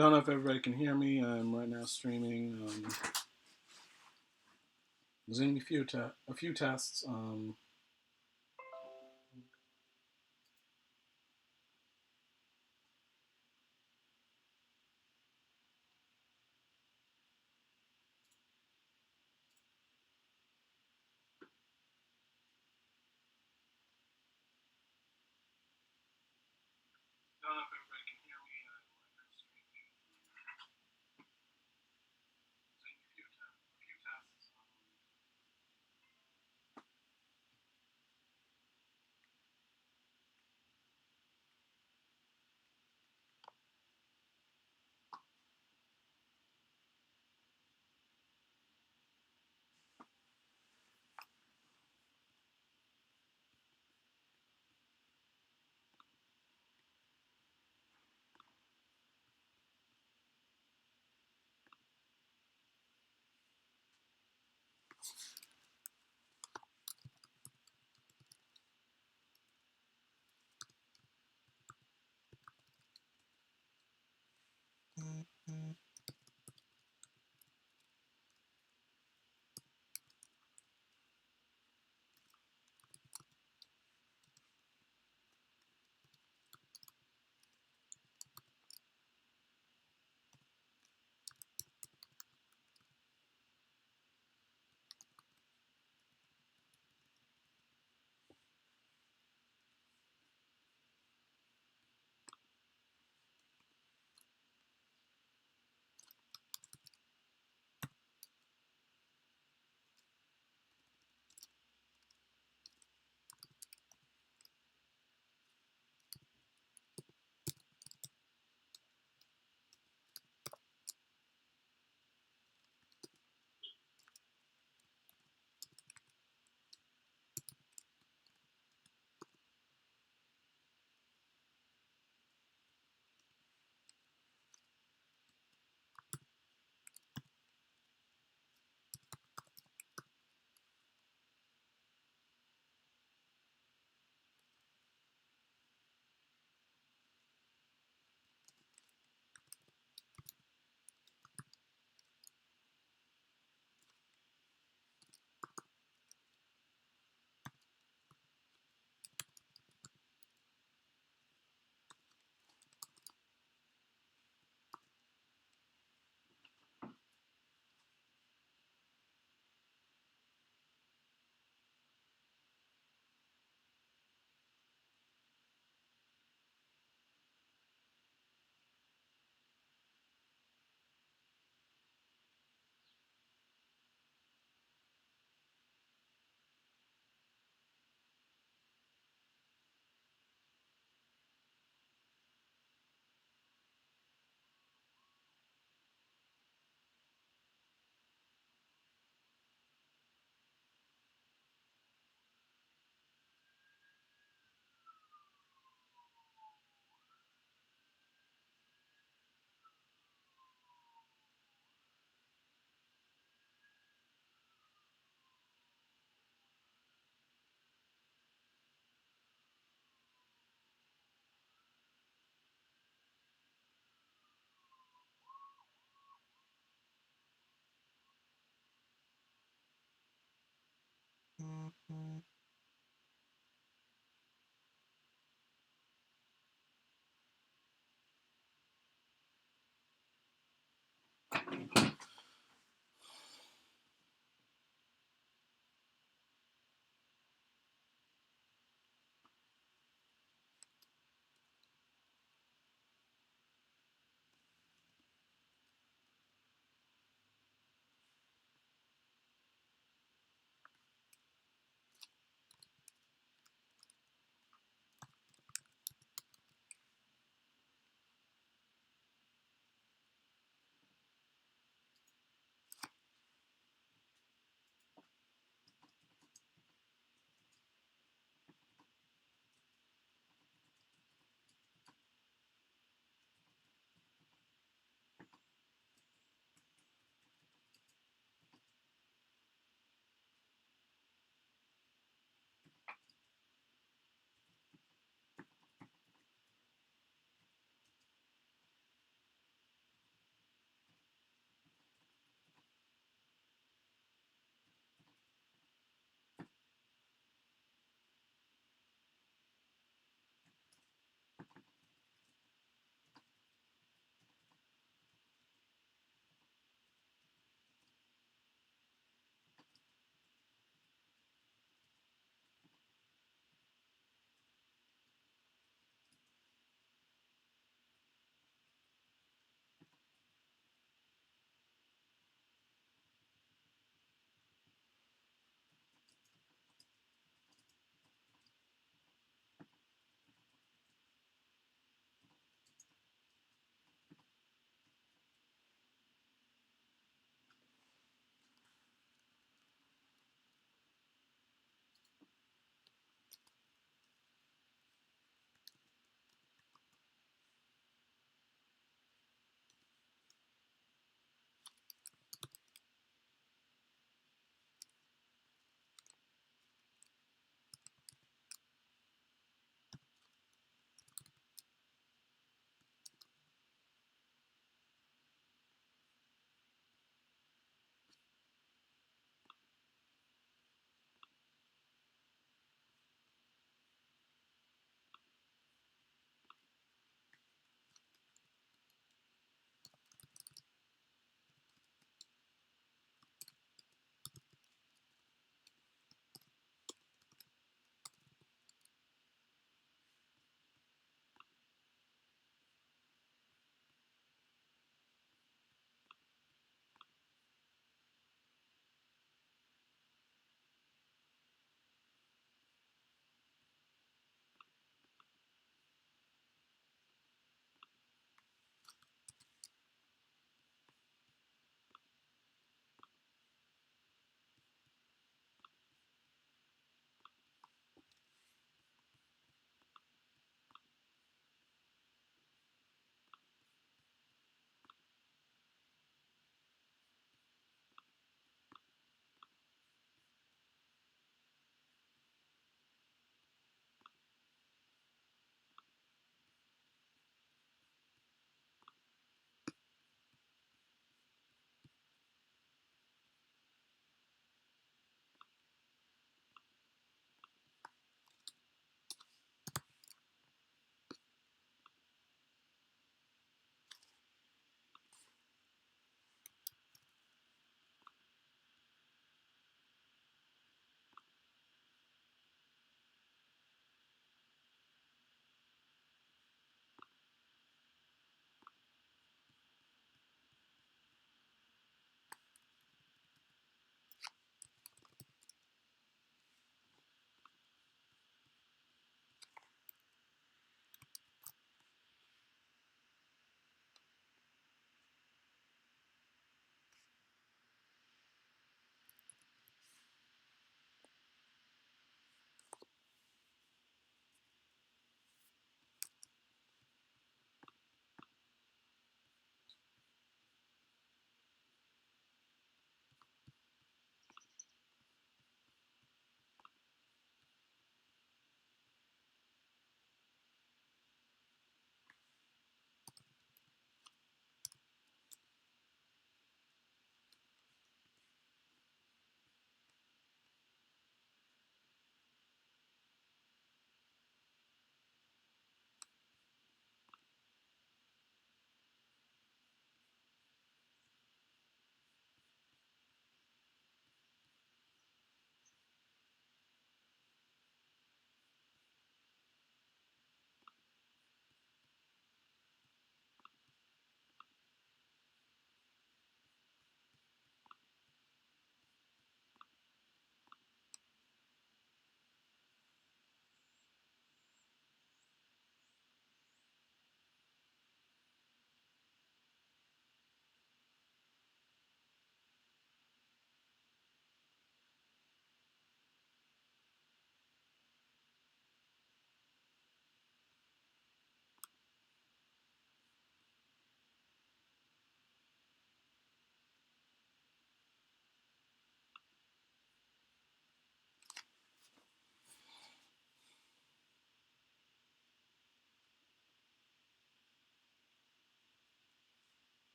Don't know if everybody can hear me. I'm right now streaming. There's going to be a few tests. Don't know if everybody can hear me. I'm right now streaming. There's going to be a few tests.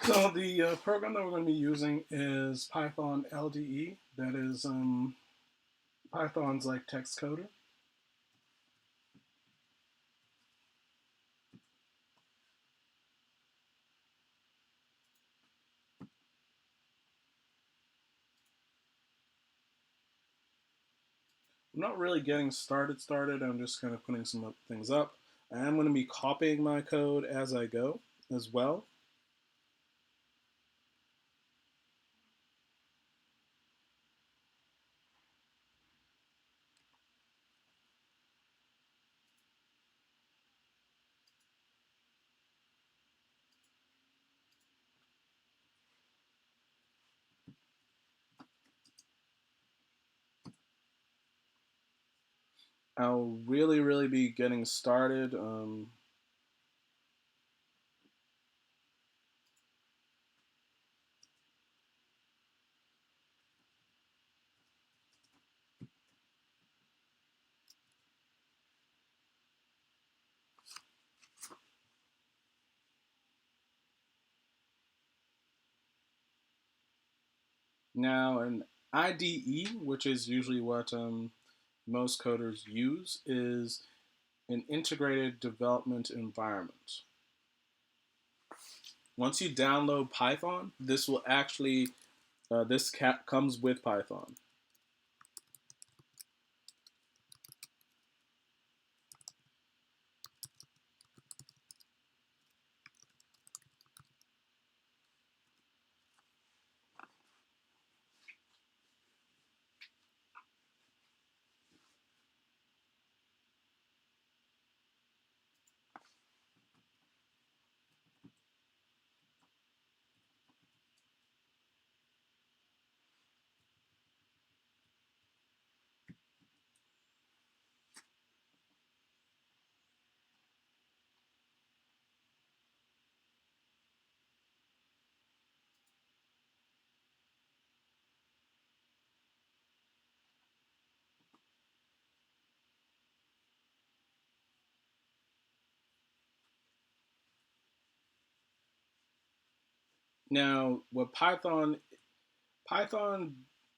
So the program that we're going to be using is Python LDE. That is Python's like text coder. I'm not really getting started. I'm just kind of putting some things up. I am going to be copying my code as I go as well. I'll really be getting started. Now, an IDE, which is usually what most coders use, is an integrated development environment. Once you download Python, this will actually comes with Python. Now, what Python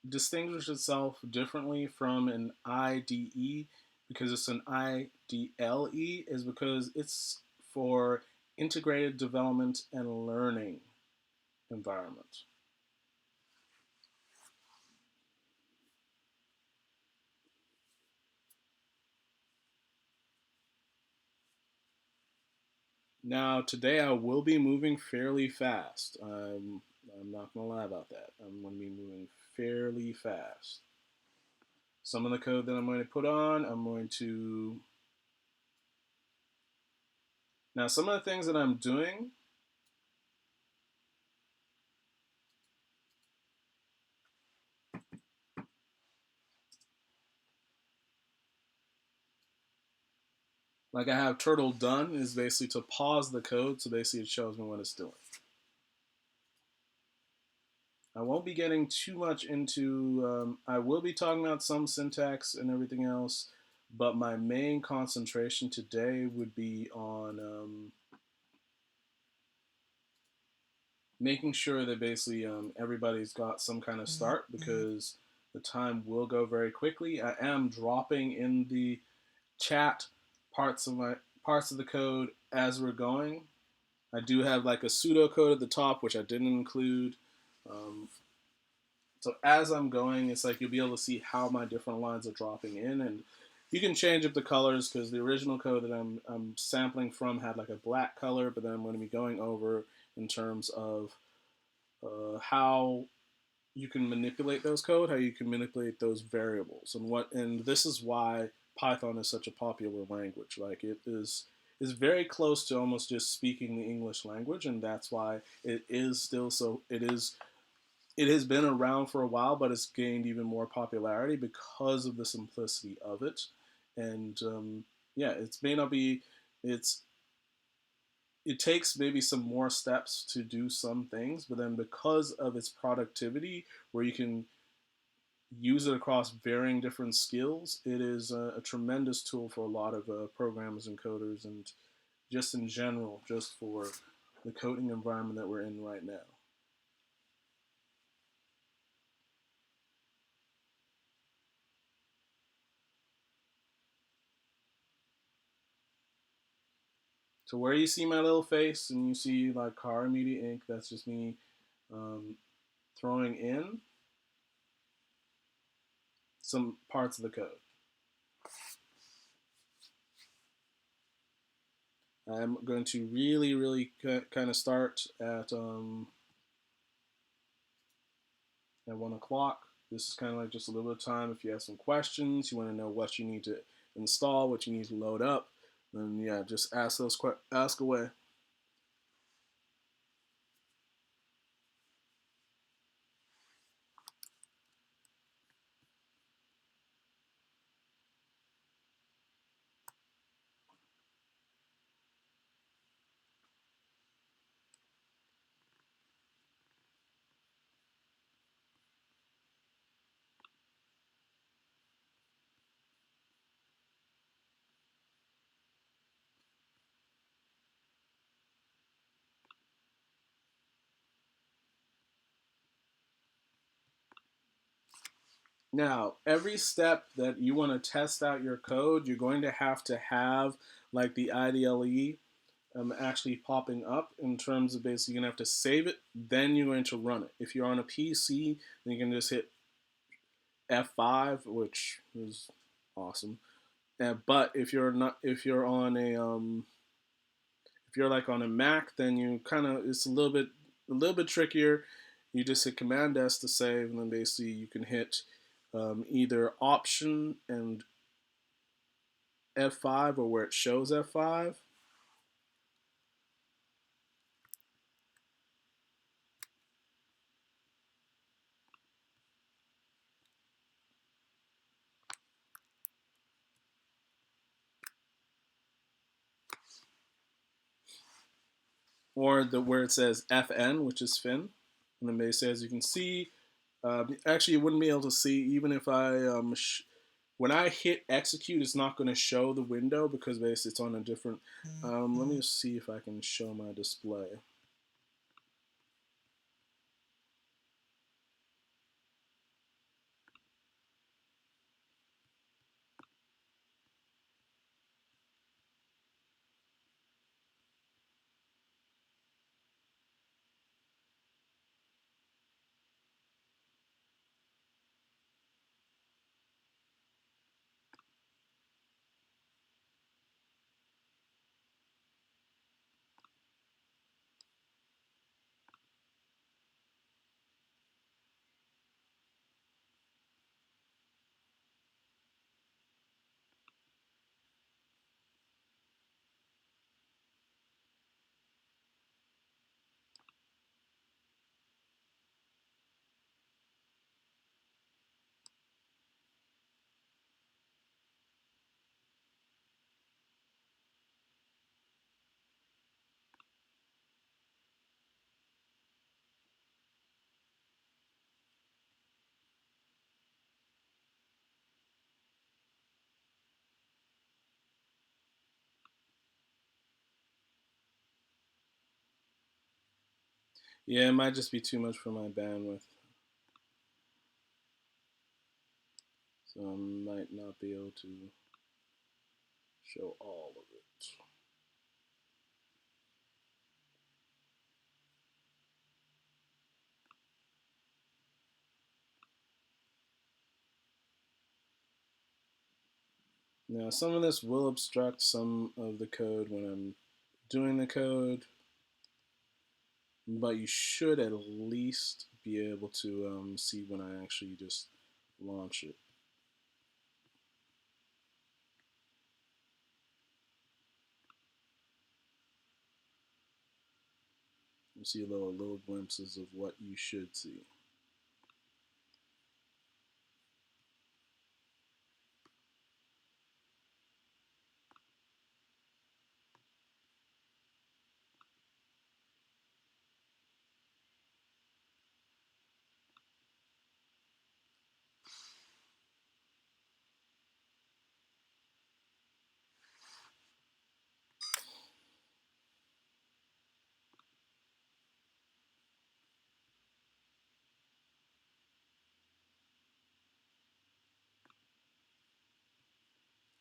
distinguishes itself differently from an IDE because it's an IDLE is because it's for integrated development and learning environment. Now, today I will be moving fairly fast. I'm not going to lie about that. I'm going to be moving fairly fast. Some of the code that I'm going to put on, I'm going to. Now, some of the things that I'm doing, like I have turtle done, is basically to pause the code, so basically it shows me what it's doing. I won't be getting too much into, I will be talking about some syntax and everything else, but my main concentration today would be on making sure that basically everybody's got some kind of start because the time will go very quickly. I am dropping in the chat parts of the code as we're going. I do have like a pseudocode at the top, which I didn't include. Um, so as I'm going, it's like you'll be able to see how my different lines are dropping in, and you can change up the colors because the original code that I'm sampling from had like a black color, but then I'm going to be going over in terms of how you can manipulate those code, how you can manipulate those variables, and this is why Python is such a popular language. Like it is very close to almost just speaking the English language, and that's why it is still so. It has been around for a while, but it's gained even more popularity because of the simplicity of it. And yeah, it may not be. It's it takes maybe some more steps to do some things, but then because of its productivity, where you can use it across varying different skills, it is a tremendous tool for a lot of programmers and coders, and just in general, just for the coding environment that we're in right now. So where you see my little face and you see like Car Media Inc., that's just me um, throwing in some parts of the code. I'm going to really kind of start at 1 o'clock. This is kind of like just a little bit of time. If you have some questions, you want to know what you need to install, what you need to load up, then yeah, just ask away. Now, every step that you want to test out your code, you're going to have like the IDLE actually popping up in terms of basically you're going to have to save it, then you're going to run it. If you're on a PC, then you can just hit F5, which is awesome. But if you're like on a Mac, then you kind of it's a little bit trickier. You just hit Command S to save, and then basically you can hit either Option and F5 or where it shows F5. Or the where it says FN, which is fin, and then basically as you can see, actually you wouldn't be able to see even if I when I hit execute, it's not going to show the window because basically it's on a different. Let me just see if I can show my display. Yeah, it might just be too much for my bandwidth, so I might not be able to show all of it. Now, some of this will obstruct some of the code when I'm doing the code, but you should at least be able to see when I actually just launch it. You see little glimpses of what you should see.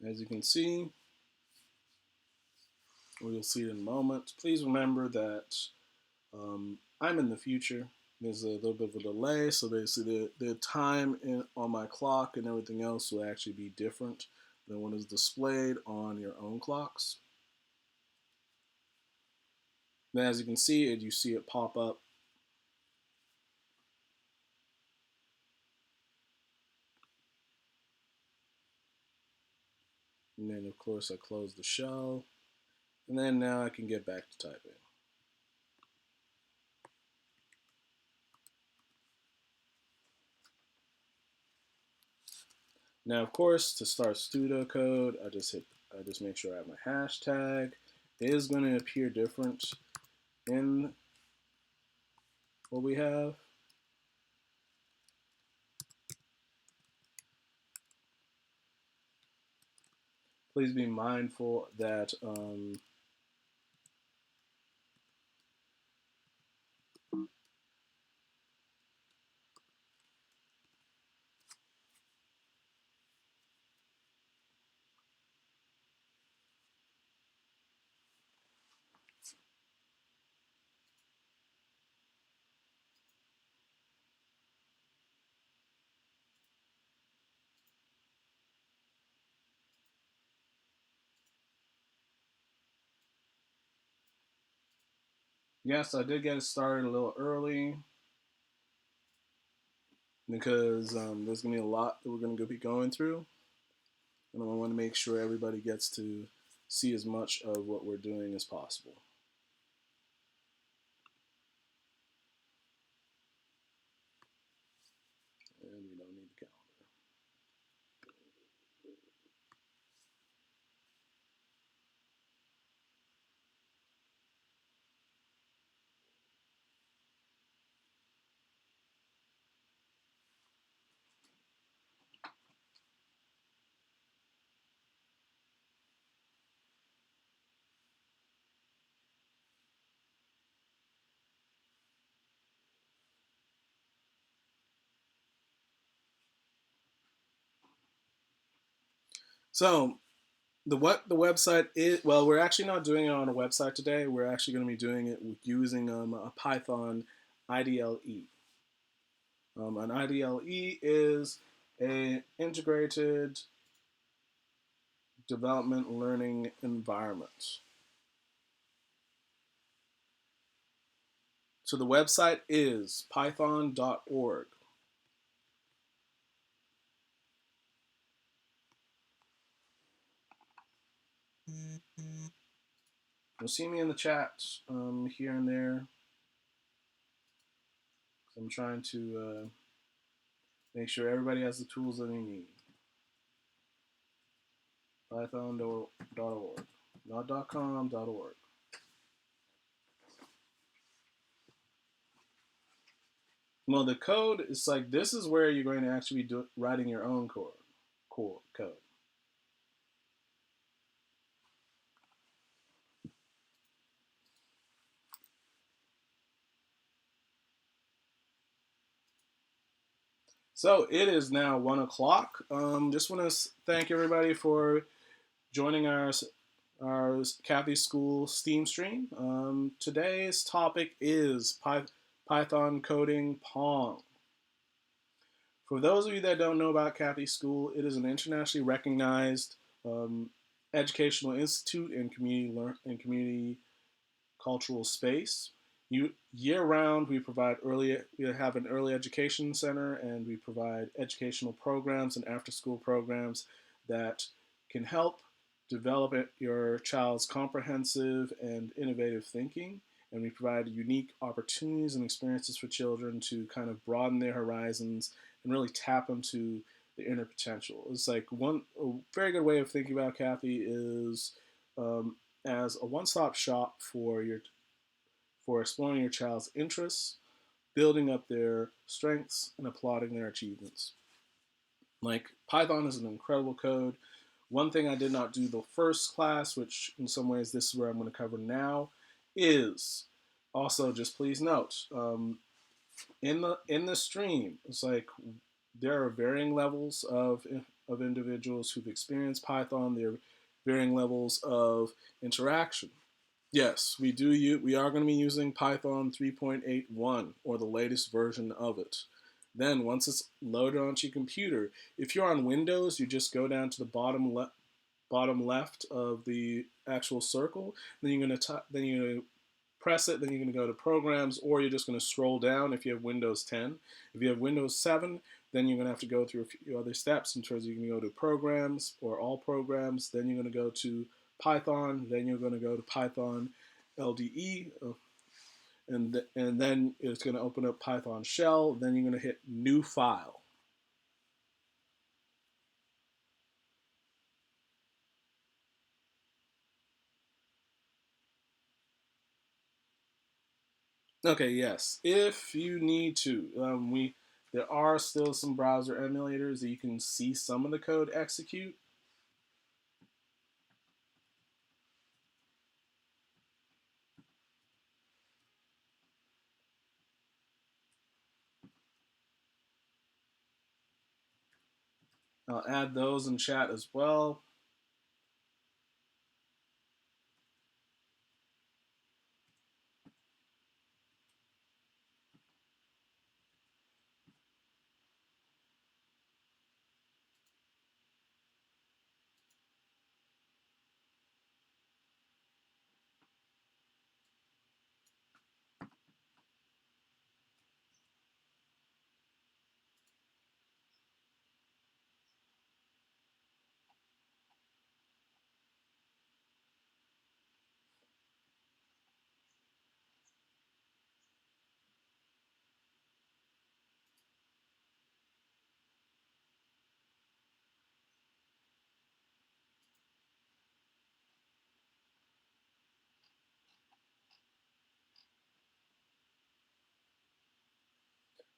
As you can see, or you'll see it in a moment, please remember that I'm in the future. There's a little bit of a delay, so basically the time on my clock and everything else will actually be different than what is displayed on your own clocks. Then as you can see it, you see it pop up. And then of course I close the shell. And then now I can get back to typing. Now, of course, to start pseudocode, I just make sure I have my hashtag. It is going to appear different in what we have. Please be mindful that yes, I did get it started a little early because there's going to be a lot that we're going to be going through. And I want to make sure everybody gets to see as much of what we're doing as possible. And we don't need the calendar. So what the website is, well, we're actually not doing it on a website today. We're actually going to be doing it using a Python IDLE. An IDLE is an integrated development learning environment. So the website is python.org. You'll see me in the chat here and there. I'm trying to make sure everybody has the tools that they need. Python.org, not .com.org. Well, the code is like this is where you're going to actually be writing your own code. So it is now 1 o'clock. Just want to thank everybody for joining our Cathay School STEAM stream. Today's topic is Python coding Pong. For those of you that don't know about Cathay School, it is an internationally recognized educational institute and community cultural space. Year round, we have an early education center, and we provide educational programs and after school programs that can help develop your child's comprehensive and innovative thinking. And we provide unique opportunities and experiences for children to kind of broaden their horizons and really tap into the inner potential. It's like a very good way of thinking about Cathay is as a one-stop shop for exploring your child's interests, building up their strengths, and applauding their achievements. Like, Python is an incredible code. One thing I did not do the first class, which in some ways this is where I'm going to cover now, is also just please note in the stream, it's like there are varying levels of individuals who've experienced Python. There are varying levels of interaction. Yes, we are going to be using Python 3.81 or the latest version of it. Then once it's loaded onto your computer, if you're on Windows, you just go down to the bottom left of the actual circle. Then you're going to press it. Then you're going to go to Programs, or you're just going to scroll down if you have Windows 10. If you have Windows 7, then you're going to have to go through a few other steps in terms of you can go to Programs or All Programs. Then you're going to go to Python, then you're going to go to Python LDE, and then it's going to open up Python shell. Then you're going to hit New File. Okay, yes. If you need to, there are still some browser emulators that you can see some of the code execute. I'll add those in chat as well.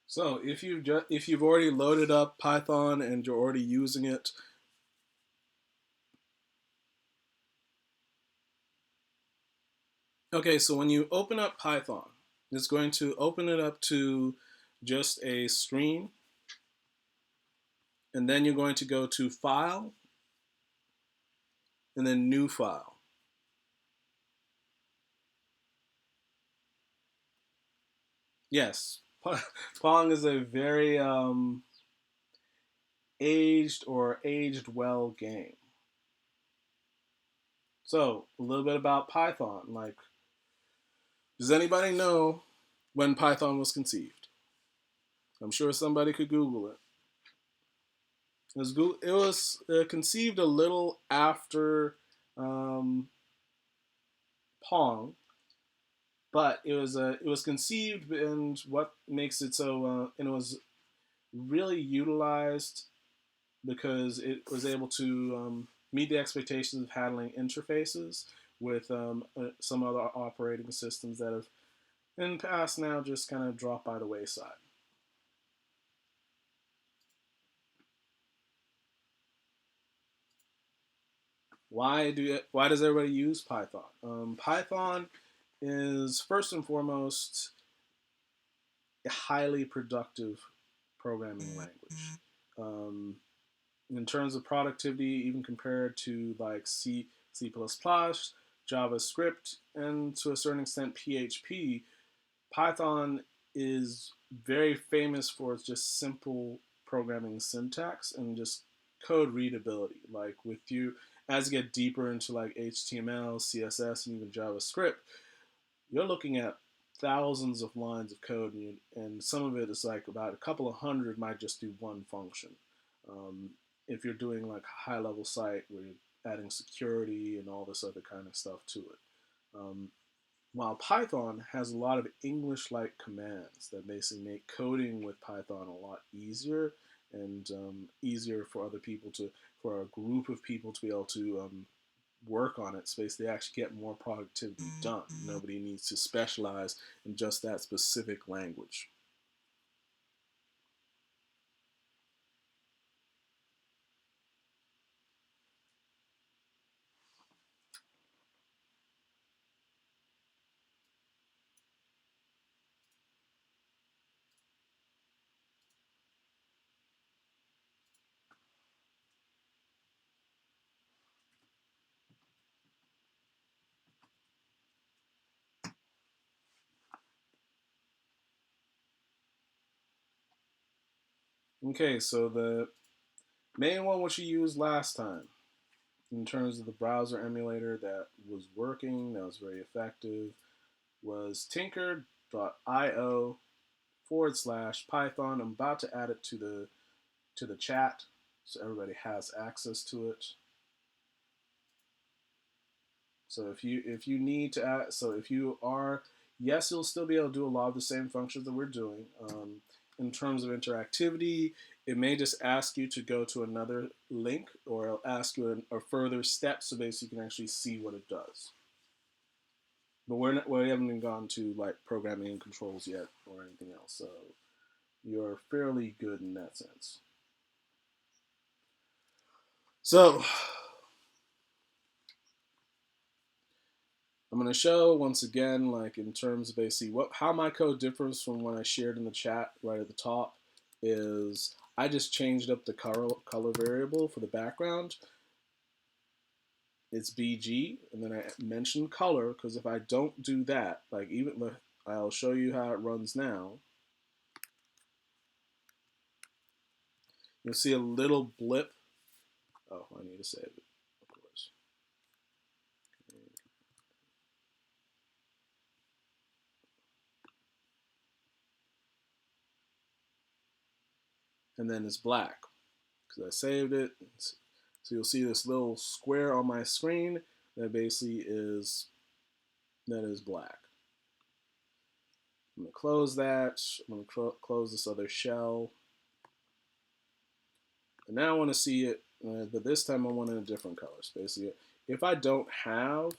So if you've already loaded up Python and you're already using it, okay, so when you open up Python, it's going to open it up to just a screen, and then you're going to go to File, and then New File. Yes, Pong is a very aged well game. So a little bit about Python. Like, does anybody know when Python was conceived? I'm sure somebody could Google it. It was conceived a little after um, Pong, but it was conceived, and what makes it so and it was really utilized because it was able to meet the expectations of handling interfaces with some other operating systems that have in the past now just kind of dropped by the wayside. Why does everybody use Python? Python is first and foremost a highly productive programming language. Um, in terms of productivity, even compared to like C++, JavaScript, and to a certain extent PHP, Python is very famous for its just simple programming syntax and just code readability. Like with you, as you get deeper into like HTML, CSS, and even JavaScript, you're looking at thousands of lines of code, and some of it is like about a couple of hundred might just do one function. Um, if you're doing like a high level site where you're adding security and all this other kind of stuff to it. Um, while Python has a lot of English-like commands that basically make coding with Python a lot easier and easier for other people to, for a group of people to be able to work on it, so basically they actually get more productivity done. Nobody needs to specialize in just that specific language. Okay, so the main one which you used last time in terms of the browser emulator that was working, that was very effective, was tinker.io / Python. I'm about to add it to the chat so everybody has access to it. So if you need to add, so if you are, yes, you'll still be able to do a lot of the same functions that we're doing. In terms of interactivity, it may just ask you to go to another link, or it'll ask you a further step, so basically you can actually see what it does. But we haven't even gone to like programming and controls yet or anything else, so you're fairly good in that sense. So I'm going to show once again, like in terms of basically how my code differs from what I shared in the chat right at the top, is I just changed up the color variable for the background. It's BG, and then I mentioned color, because if I don't do that, like even I'll show you how it runs now. You'll see a little blip. Oh, I need to save it, of course. And then it's black because I saved it. So you'll see this little square on my screen that basically is black. I'm going to close that. I'm going to close this other shell. And now I want to see it, but this time I want it in a different color. So basically, if I don't have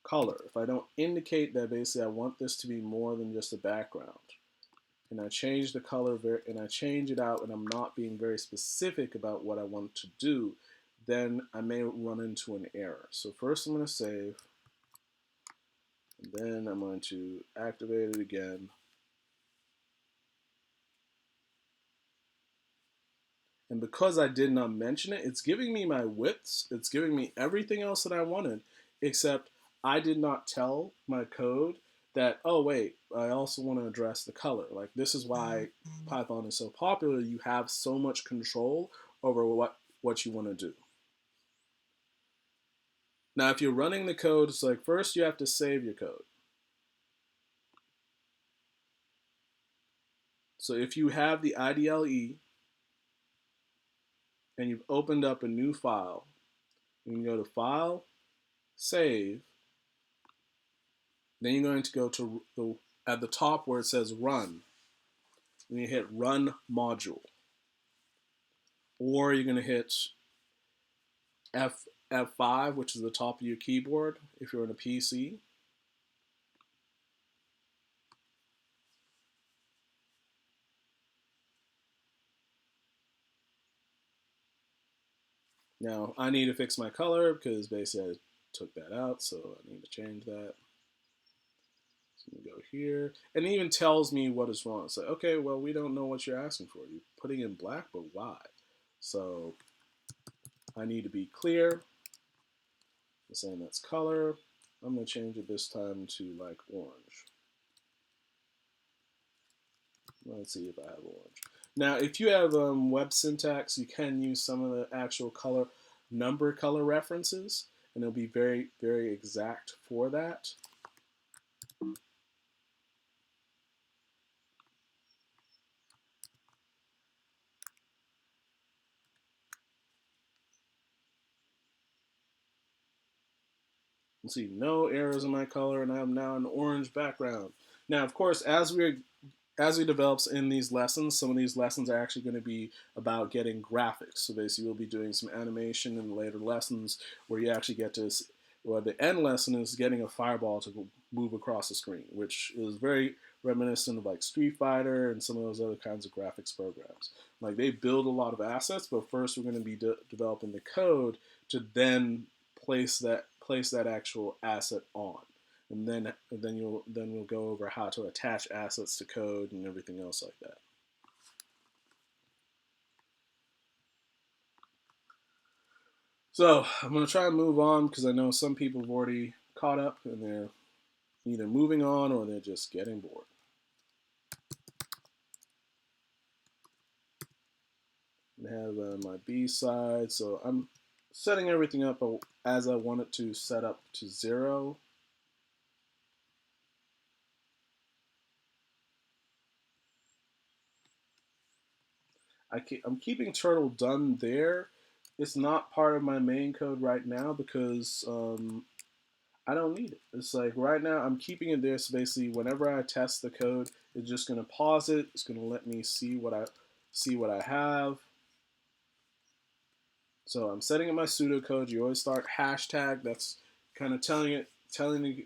color, if I don't indicate that basically I want this to be more than just a background, and I change the color and I change it out, and I'm not being very specific about what I want to do, then I may run into an error. So first I'm going to save, and then I'm going to activate it again. And because I did not mention it, it's giving me my widths, it's giving me everything else that I wanted, except I did not tell my code that, oh wait, I also want to address the color. Like, this is why Python is so popular. You have so much control over what you want to do. Now, if you're running the code, it's like first you have to save your code. So if you have the IDLE and you've opened up a new file, you can go to File, Save, then you're going to go to at the top where it says Run, and you hit Run Module. Or you're going to hit F5, which is the top of your keyboard if you're on a PC. Now, I need to fix my color because basically I took that out, so I need to change that. Go here, and it even tells me what is wrong. It's like, okay, well, we don't know what you're asking for. You're putting in black, but why? So I need to be clear. I'm saying that's color. I'm going to change it this time to like orange. Let's see if I have orange. Now, if you have web syntax, you can use some of the actual color references, and it'll be very, very exact for that. You see no errors in my color, and I have now an orange background. Now, of course, as we develop in these lessons, some of these lessons are actually going to be about getting graphics. So basically, we'll be doing some animation in later lessons where you actually get to, well, the end lesson is getting a fireball to move across the screen, which is very reminiscent of like Street Fighter and some of those other kinds of graphics programs. Like they build a lot of assets, but first we're going to be developing the code to then place that actual asset on, and then we'll go over how to attach assets to code and everything else like that. So I'm going to try and move on because I know some people have already caught up and they're either moving on or they're just getting bored. I have my B side, so I'm setting everything up as I want it to set up to 0. I'm keeping turtle done there. It's not part of my main code right now because I don't need it. It's like right now I'm keeping it there. So basically, whenever I test the code, it's just going to pause it. It's going to let me see what I have. So I'm setting up my pseudocode. You always start hashtag. That's kind of telling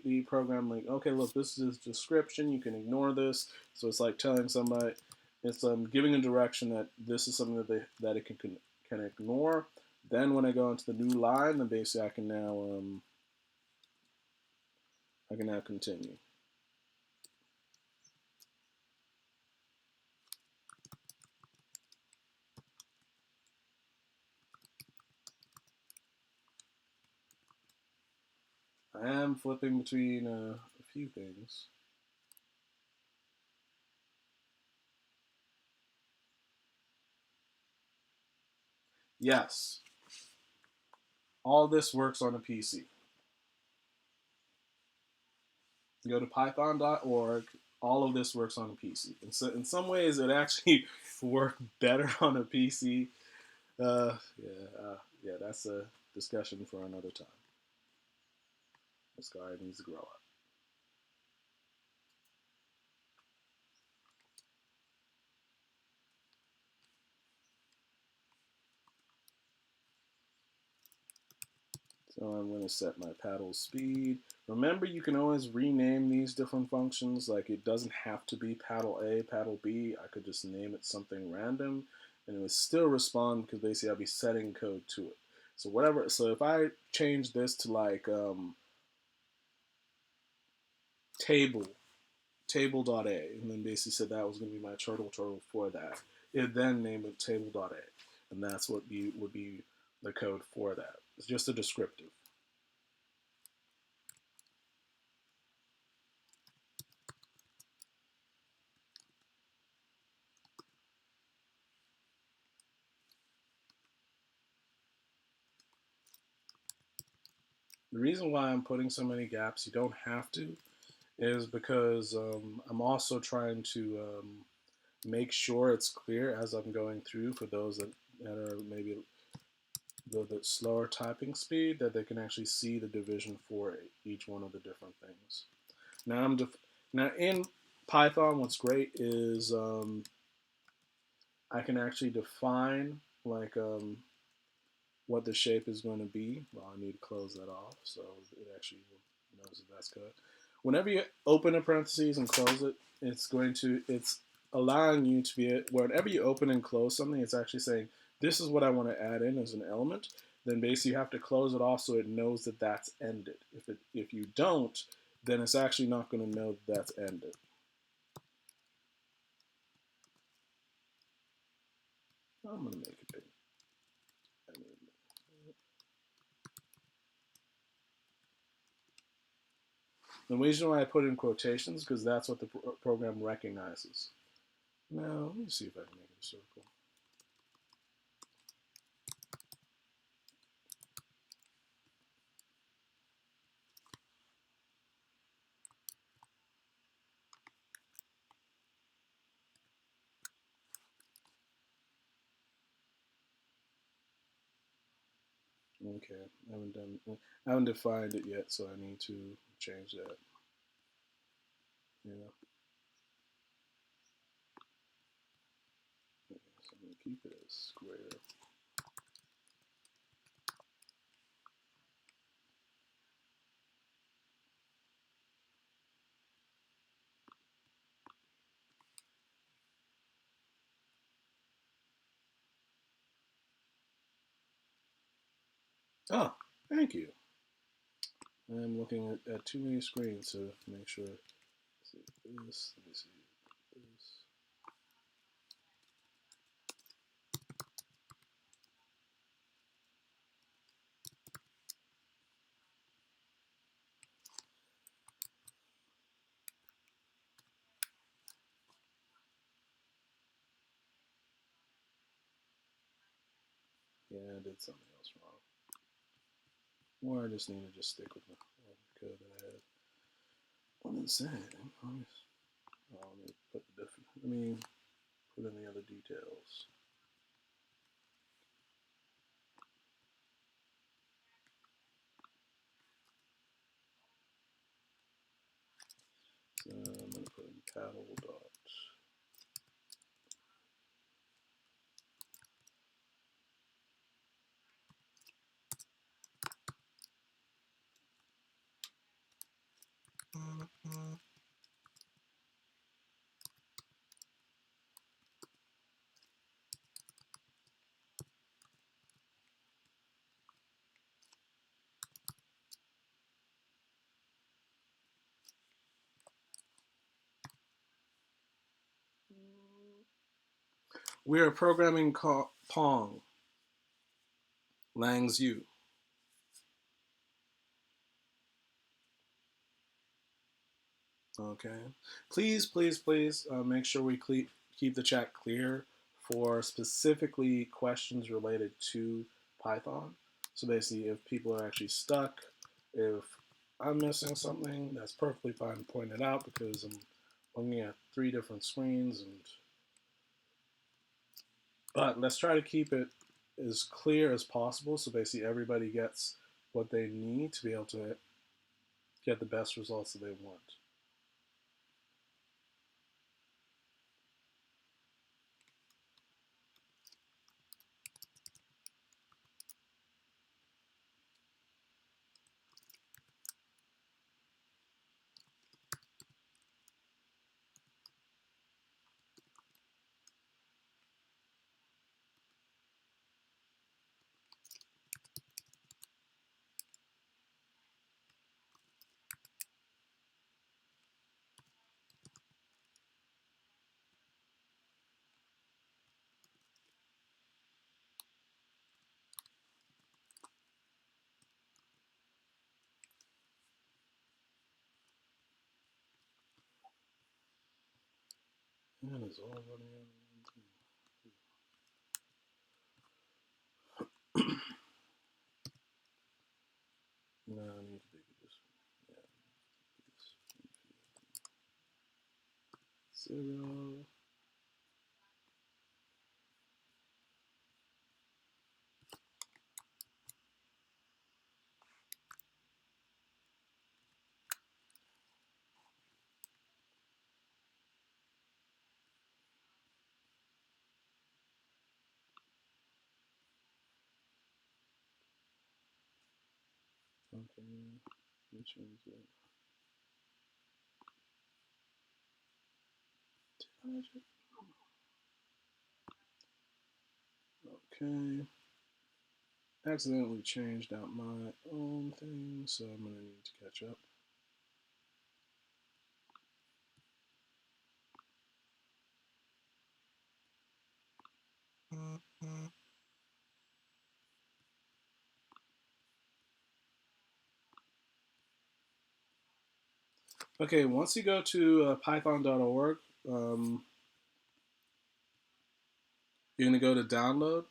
the program like, okay, look, this is description. You can ignore this. So it's like telling somebody, it's giving a direction that this is something that it can ignore. Then when I go into the new line, then basically I can now continue. I am flipping between a few things. Yes, all this works on a PC. Go to python.org. All of this works on a PC. And so in some ways, it actually worked better on a PC. Yeah, that's a discussion for another time. This guy needs to grow up. So I'm going to set my paddle speed. Remember, you can always rename these different functions. Like it doesn't have to be paddle A, paddle B. I could just name it something random, and it would still respond because basically I'll be setting code to it. So whatever. So if I change this to like table.a, and then basically said that was going to be my turtle for that, it then named it table.a, and that's what would be the code for that. It's just a descriptive. The reason why I'm putting so many gaps, you don't have to, is because I'm also trying to make sure it's clear as I'm going through for those that are maybe a little bit slower typing speed, that they can actually see the division for each one of the different things. Now in Python, what's great is I can actually define like what the shape is going to be. Well, I need to close that off so it actually knows that that's good. Whenever you open a parentheses and close it, it's allowing you to be, whenever you open and close something, it's actually saying, this is what I want to add in as an element. Then basically you have to close it off so it knows that that's ended. If you don't, then it's actually not going to know that that's ended. I'm going to make it big. The reason why I put in quotations because that's what the program recognizes. Now, let me see if I can make it a circle. Okay, I haven't defined it yet, so I need to change that. Yeah. Okay, so I'm gonna keep it as square. Oh, thank you. I'm looking at too many screens to make sure. Let's see this. Let me see this. Yeah, I did something else wrong. Or I just need to just stick with the code that I had. What did it say? Let me put the different. Let me put in the other details. So I'm going to put in paddle dot. We are programming Pong, Lang's U. Okay. Please, please, please make sure we keep the chat clear for specifically questions related to Python. So basically, if people are actually stuck, if I'm missing something, that's perfectly fine to point it out because I'm looking at 3 different screens. But let's try to keep it as clear as possible so basically everybody gets what they need to be able to get the best results that they want. That is all running out. No, I need to do this. Yeah. 0. Okay. Let me change that. Okay. Accidentally changed out my own thing, so I'm gonna need to catch up. Okay, once you go to python.org, you're going to go to download.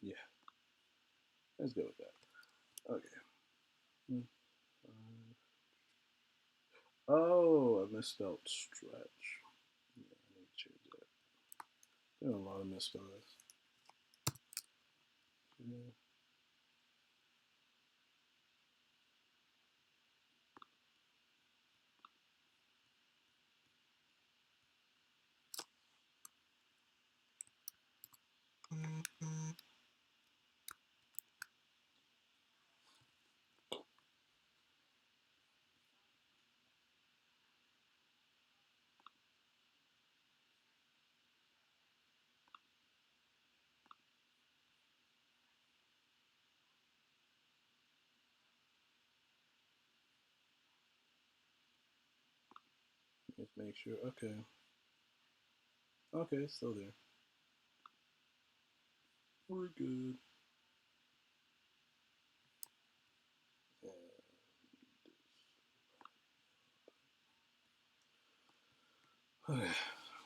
Yeah, let's go with that. Okay. Oh, I misspelled stretch. Yeah, I need to change that. There are a lot of misspellings. Yeah. Let's make sure. Okay. Okay, it's still there. We're good. Okay.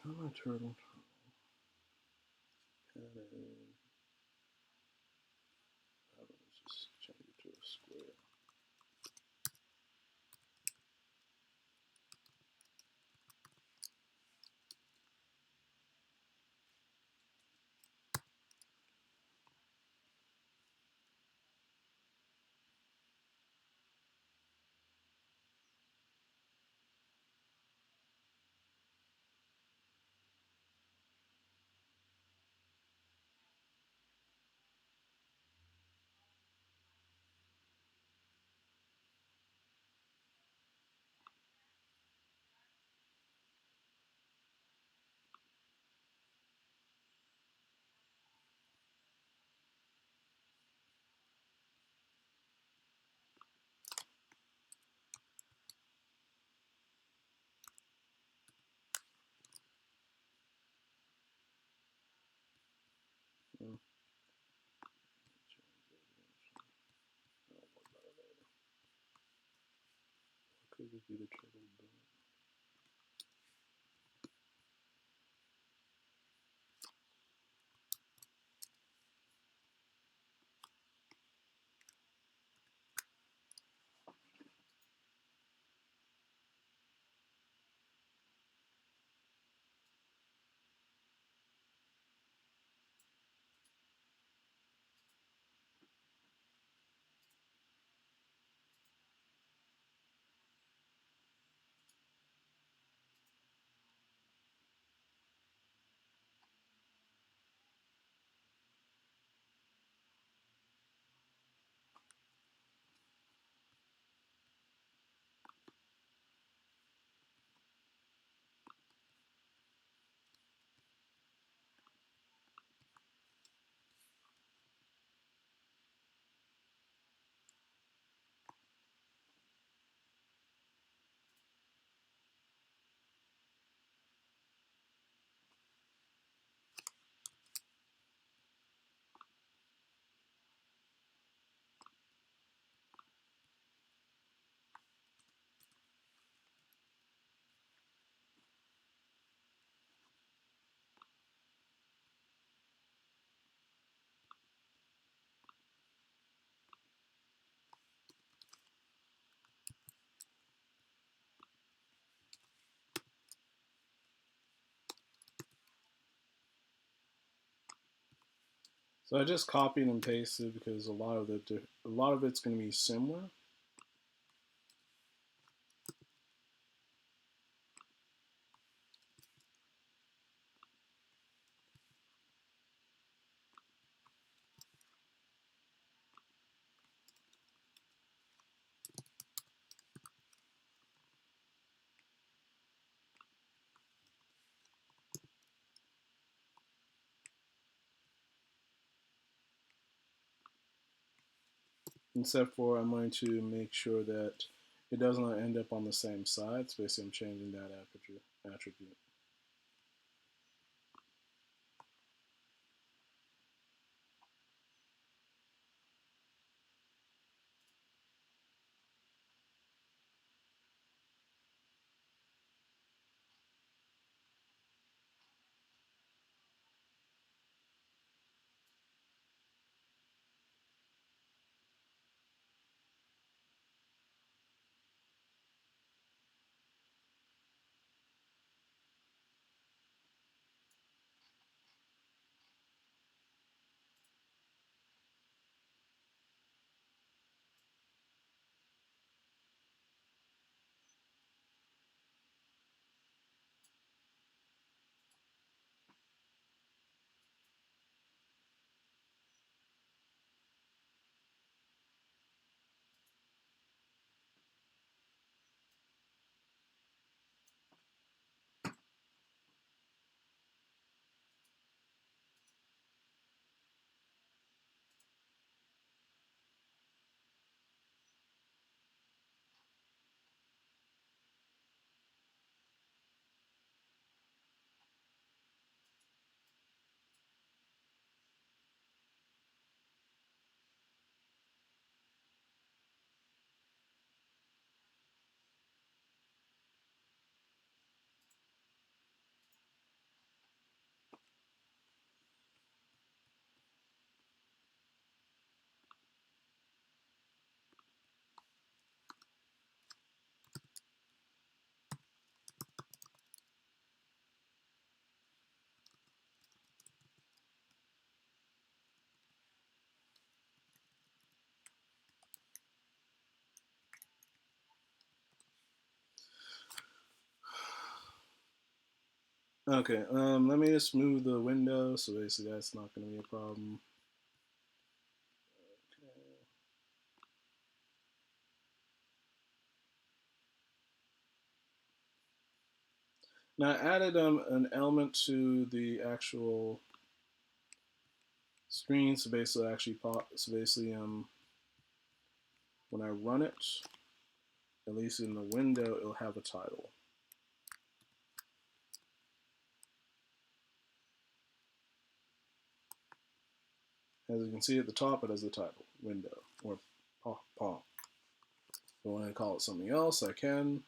Where's my turtle? Let's just change it to a square. Hmm. Could just be the turtle. So I just copied and pasted because a lot of it's going to be similar. except for I'm going to make sure that it does not end up on the same side. So basically I'm changing that attribute. Okay, let me just move the window, so basically that's not going to be a problem. Okay. Now I added an element to the actual screen, so basically actually pop. So basically, when I run it, at least in the window, it'll have a title. As you can see at the top, it has the title, window, or Pong. If I want to call it something else, I can.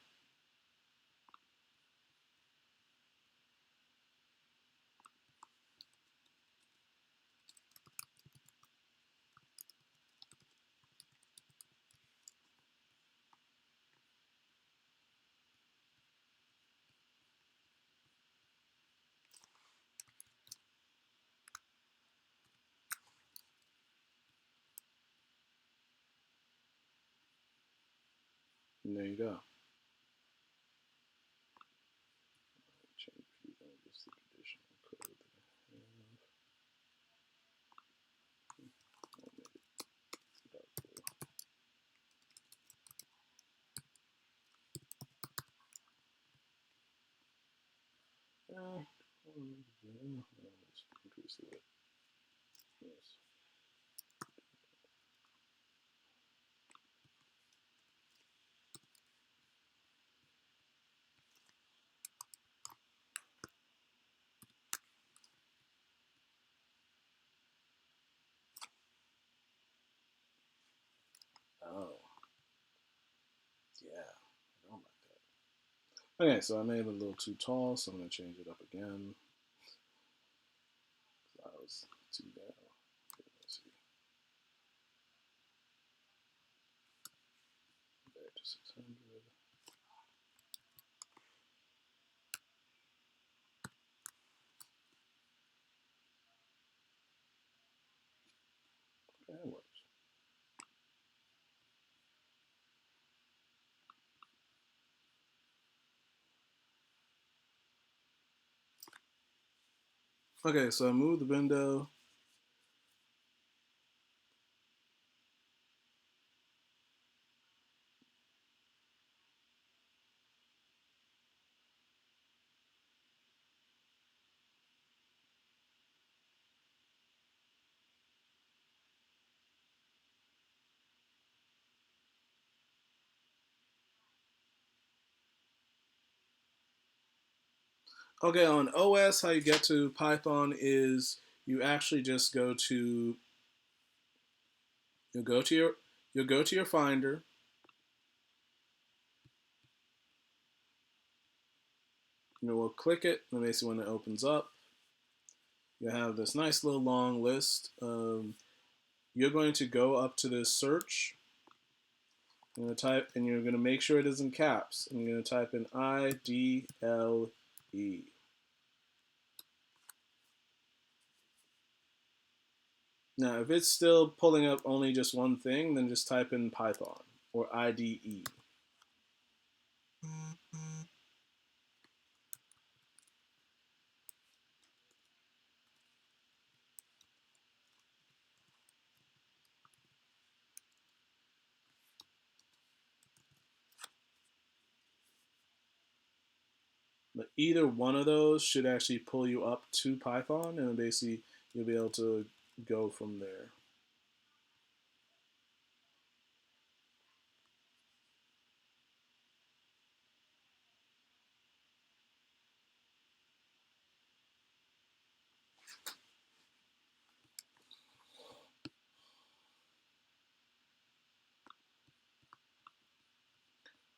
And there you go. Change just the traditional code that I have. Let's increase the width. Yes. Oh, yeah. I don't like that. Okay, so I made it a little too tall, so I'm going to change it up again. That was too down. Okay, let's see. Back to 600. Okay, that works. Okay, so I moved the window. Okay, on OS, how you get to Python is you actually just you'll go to your you'll go to your Finder. We'll click it, and basically when it opens up, you have this nice little long list. You're going to go up to this search. You're going to type, and you're going to make sure it is in caps. And you're going to type in IDLE. Now, if it's still pulling up only just one thing, then just type in Python or IDE. But either one of those should actually pull you up to Python, and basically you'll be able to go from there.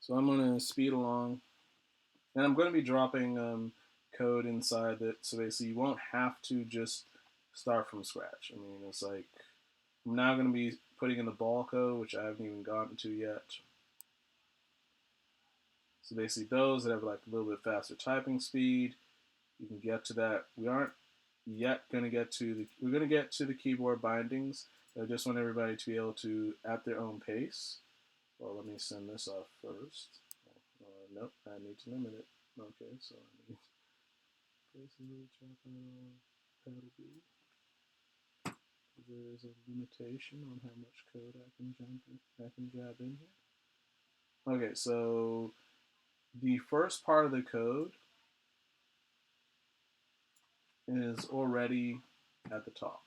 So I'm going to speed along, and I'm going to be dropping code inside it, so basically you won't have to just start from scratch. I mean, it's like I'm now going to be putting in the ball code, which I haven't even gotten to yet. So basically those that have like a little bit faster typing speed, you can get to that. We aren't yet going to get to we're going to get to the keyboard bindings. I just want everybody to be able to, at their own pace. Well, let me send this off first. Nope, I need to limit it. Okay, so I need basically check on paddle B. There is a limitation on how much code I can jab in here. Okay, so the first part of the code is already at the top.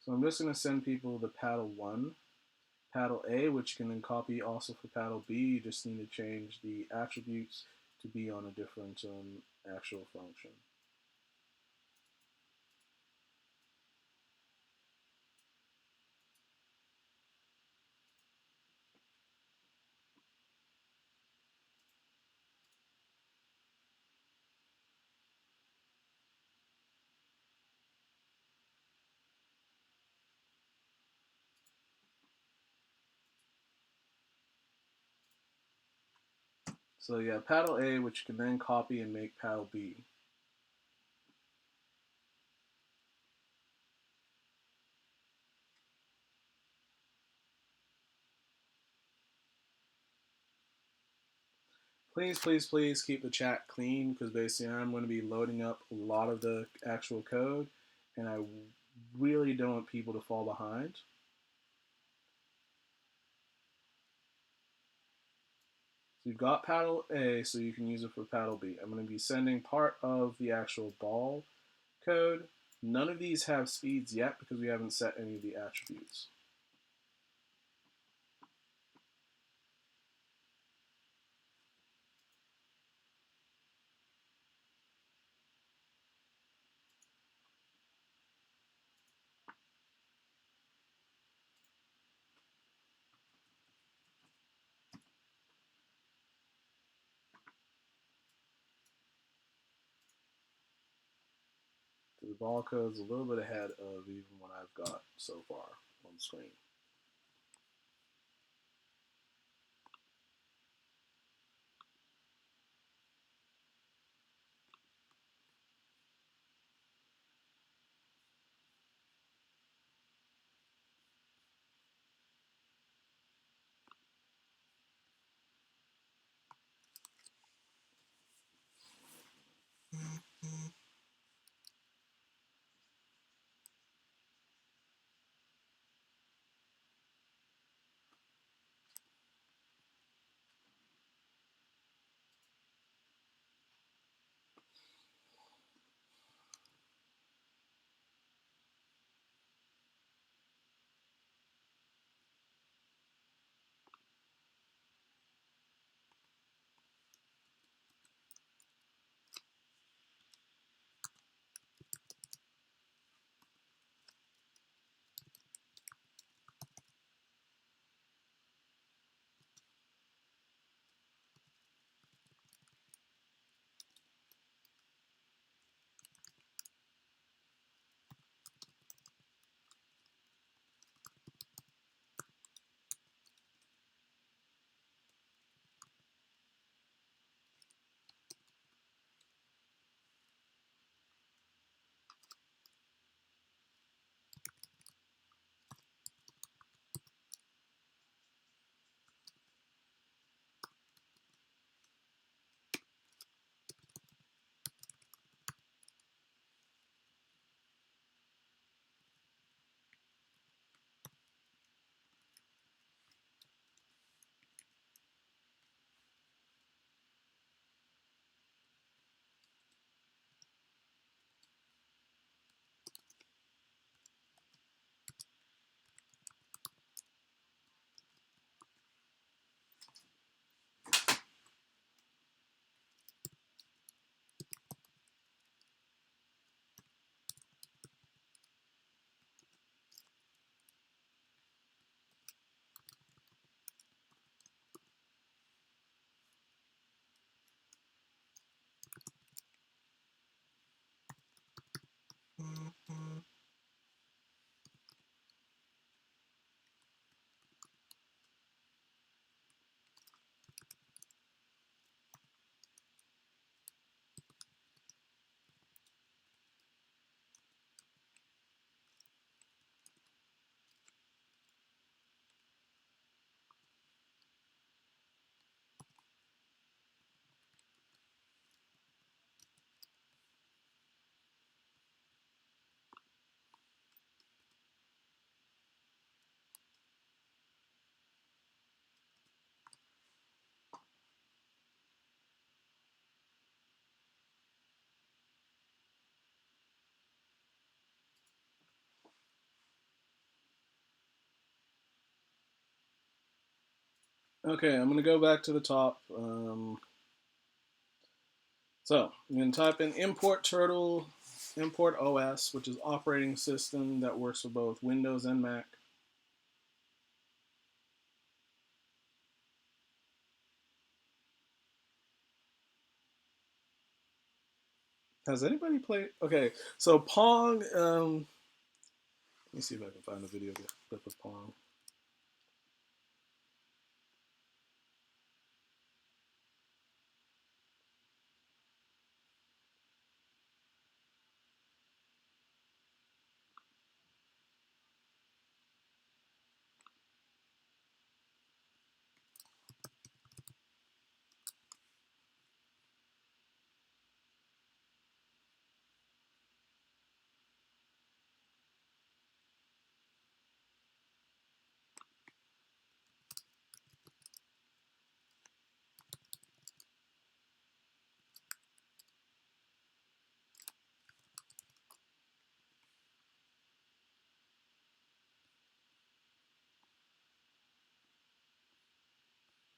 So I'm just going to send people the paddle 1, paddle A, which you can then copy also for paddle B. You just need to change the attributes to be on a different actual function. So yeah, paddle A, which you can then copy and make paddle B. Please, please, please keep the chat clean, because basically I'm going to be loading up a lot of the actual code, and I really don't want people to fall behind. So you've got paddle A, so you can use it for paddle B. I'm going to be sending part of the actual ball code. None of these have speeds yet because we haven't set any of the attributes. So the ball code's a little bit ahead of even what I've got so far on screen. Okay, I'm gonna go back to the top. So I'm gonna type in import turtle, import OS, which is operating system that works for both Windows and Mac. Has anybody played? Okay, so Pong. Let me see if I can find a video clip of Pong.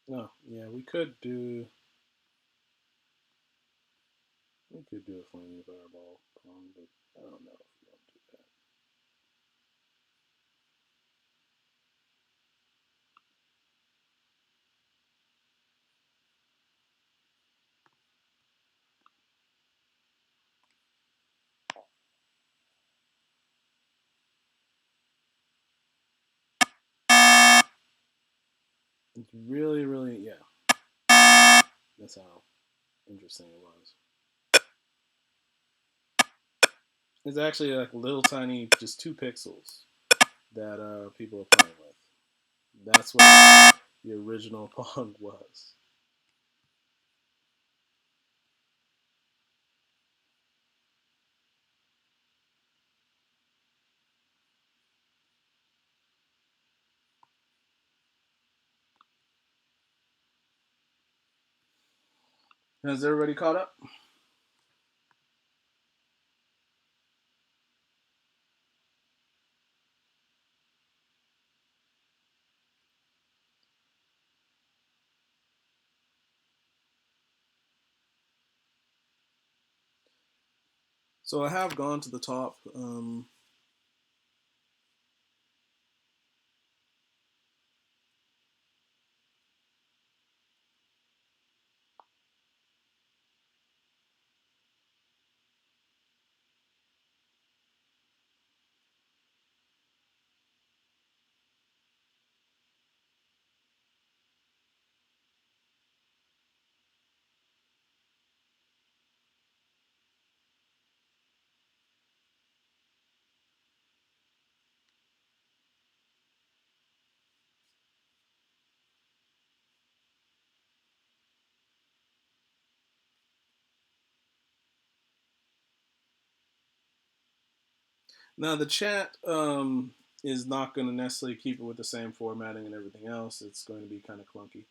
No, yeah, we could do a flaming fireball Pong, but I don't know if we want to do that. It's really, really, yeah. That's how interesting it was. It's actually like little tiny, just 2 pixels that people are playing with. That's what the original Pong was. Has everybody caught up? So I have gone to the top. Now the chat is not going to necessarily keep it with the same formatting and everything else. It's going to be kind of clunky.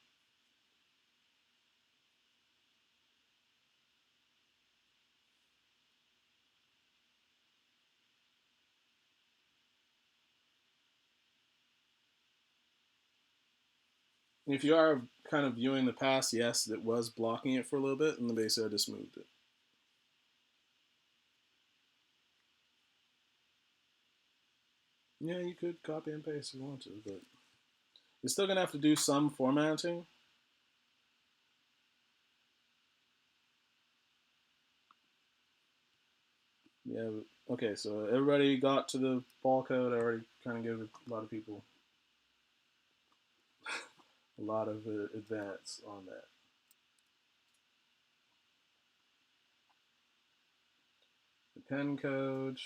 If you are kind of viewing the past, yes, it was blocking it for a little bit, and then basically I just moved it. Yeah, you could copy and paste if you want to, but you're still gonna have to do some formatting. Yeah. Okay, so everybody got to the ball code. I already kind of gave a lot of people a lot of advance on that. The pen code.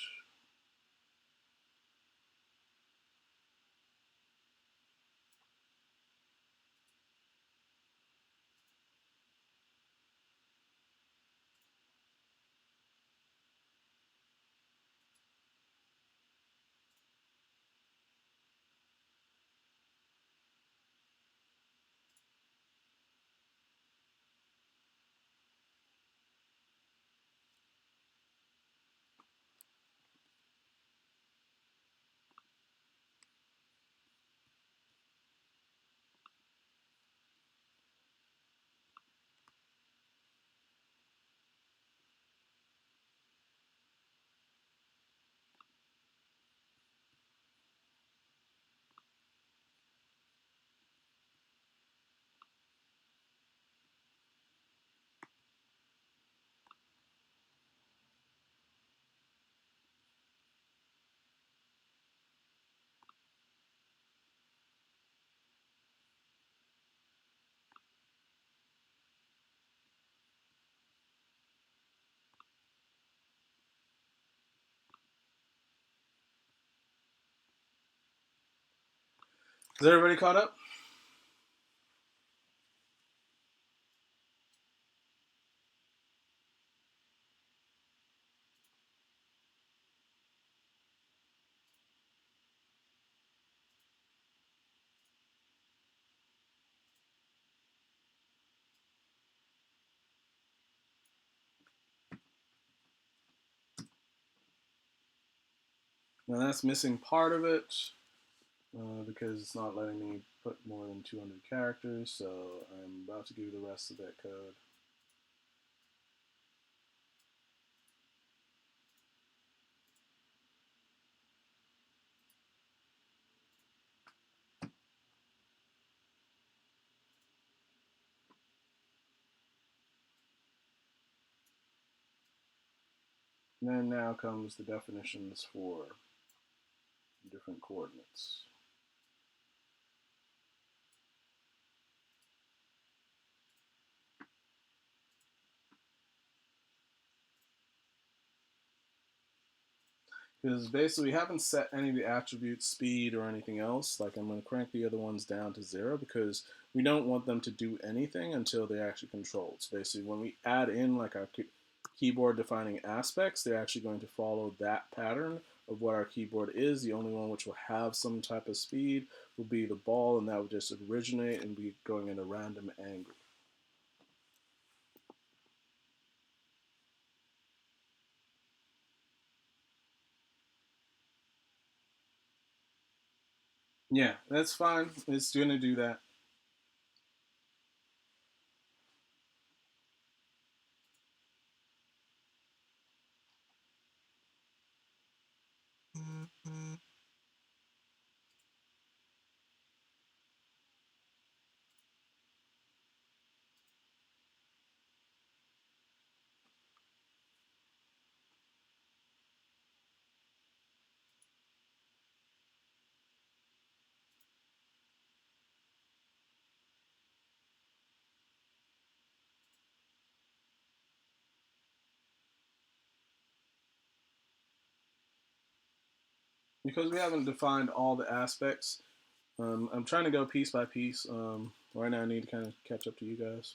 Is everybody caught up? Now that's missing part of it because it's not letting me put more than 200 characters, so I'm about to give you the rest of that code. And then now comes the definitions for different coordinates. Because basically we haven't set any of the attributes, speed, or anything else. Like I'm going to crank the other ones down to 0 because we don't want them to do anything until they're actually controlled. So basically when we add in like our keyboard defining aspects, they're actually going to follow that pattern of what our keyboard is. The only one which will have some type of speed will be the ball, and that would just originate and be going in a random angle. Yeah, that's fine. It's going to do that. Because we haven't defined all the aspects, I'm trying to go piece by piece. Right now I need to kind of catch up to you guys.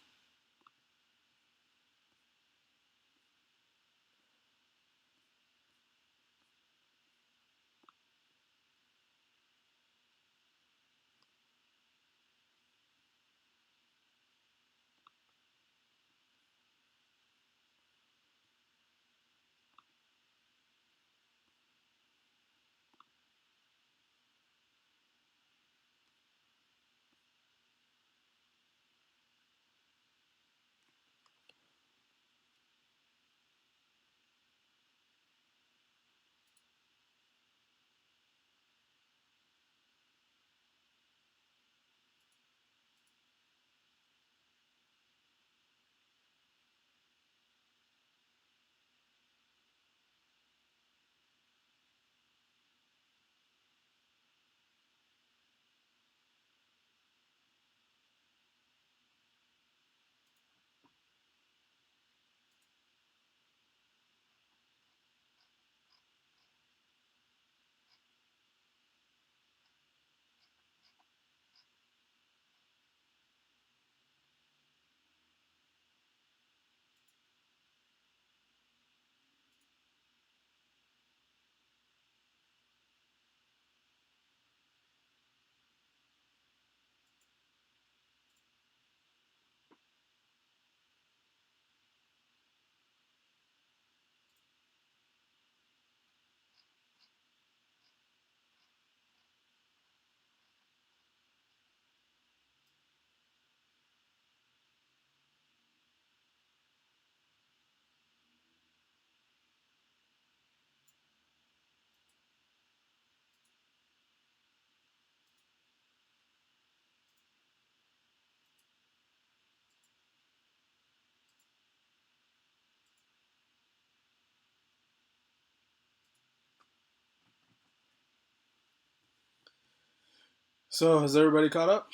So has everybody caught up?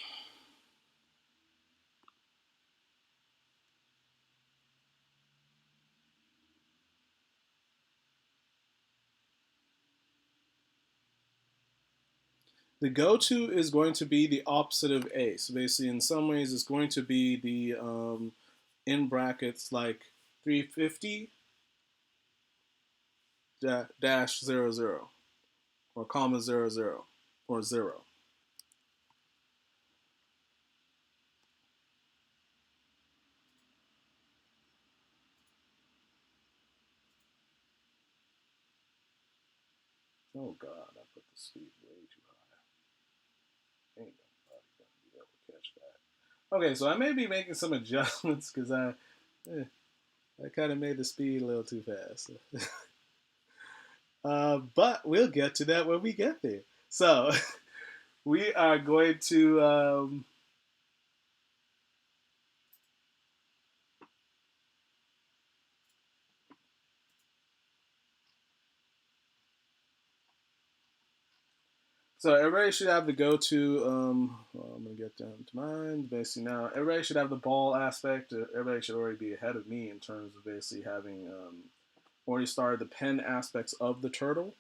The go-to is going to be the opposite of A. So basically, in some ways, it's going to be the in brackets like 350 dash 00 or comma 00 or 0. Oh God, I put the speed way too high. Ain't nobody gonna be able to catch that. Okay, so I may be making some adjustments because I kind of made the speed a little too fast. But we'll get to that when we get there. So we are going to. So everybody should have the go-to. Well, I'm gonna get down to mine. Basically, now everybody should have the ball aspect. Everybody should already be ahead of me in terms of basically having already started the pen aspects of the turtle.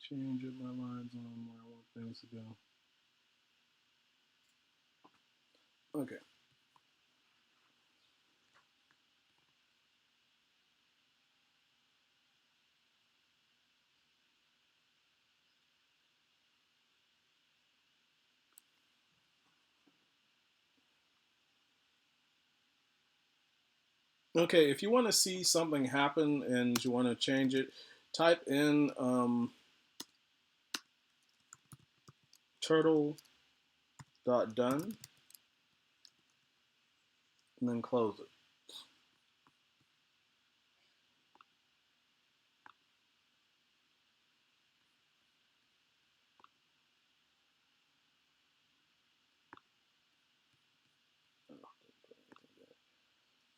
Change up my lines on where I want things to go. Okay. Okay, if you want to see something happen and you want to change it, type in turtle.done and then close it.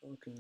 Okay.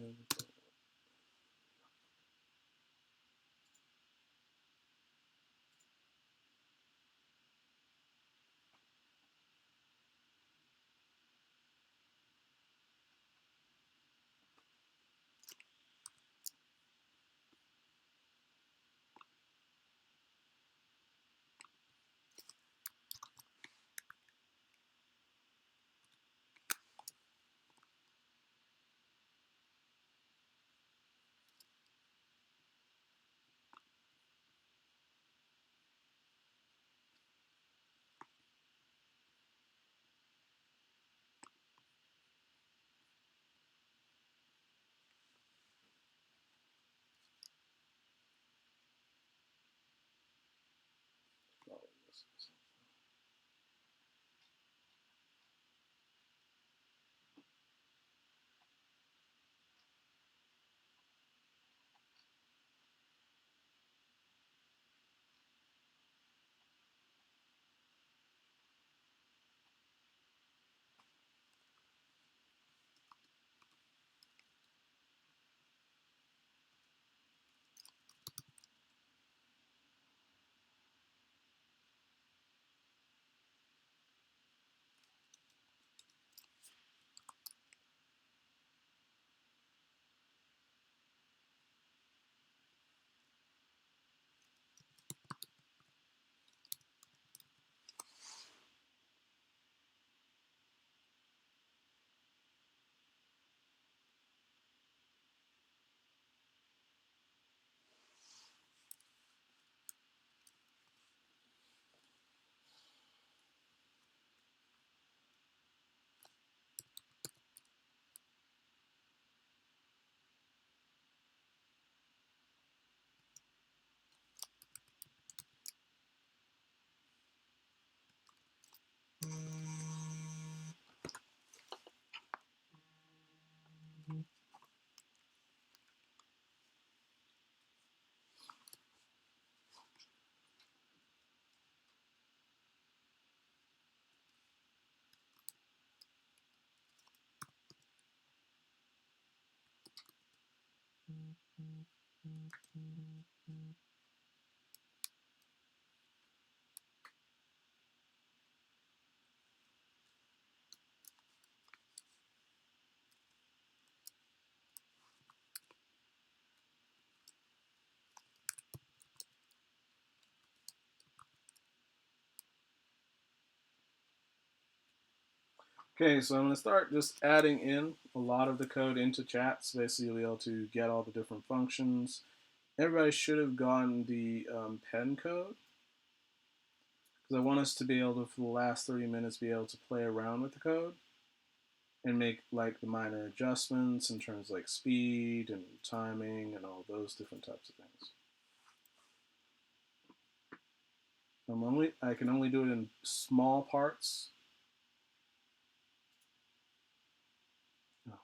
Okay, so I'm going to start just adding in a lot of the code into chat. So basically you'll be able to get all the different functions. Everybody should have gotten the pen code, because I want us to be able to, for the last 30 minutes, be able to play around with the code and make like the minor adjustments in terms of like speed and timing and all those different types of things. I can only do it in small parts. Oh,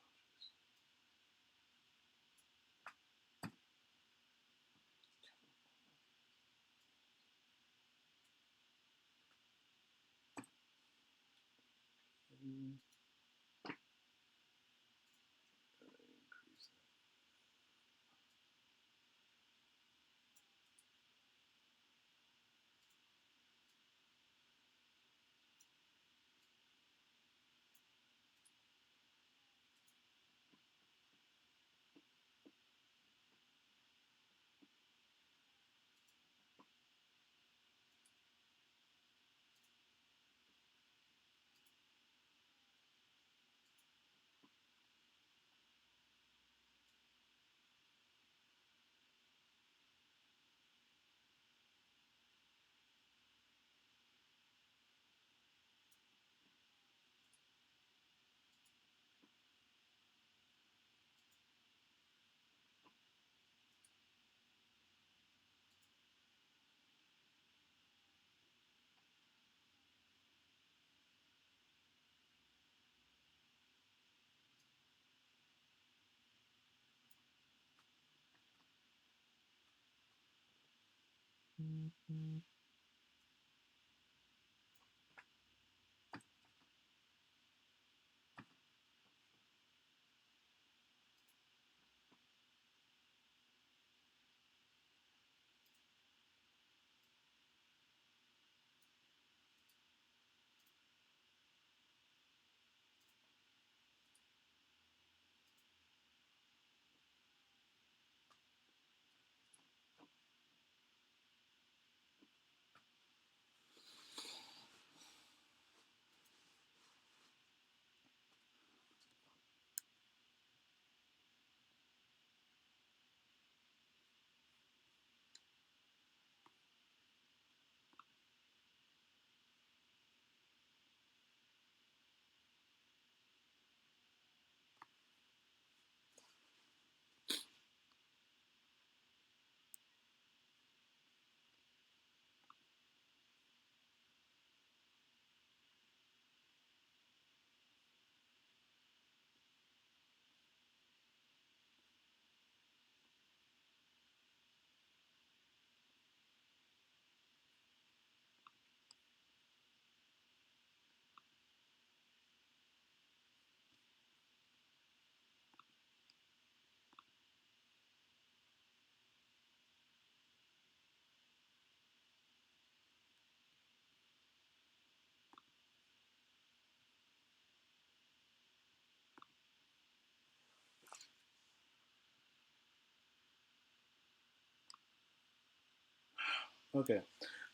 okay.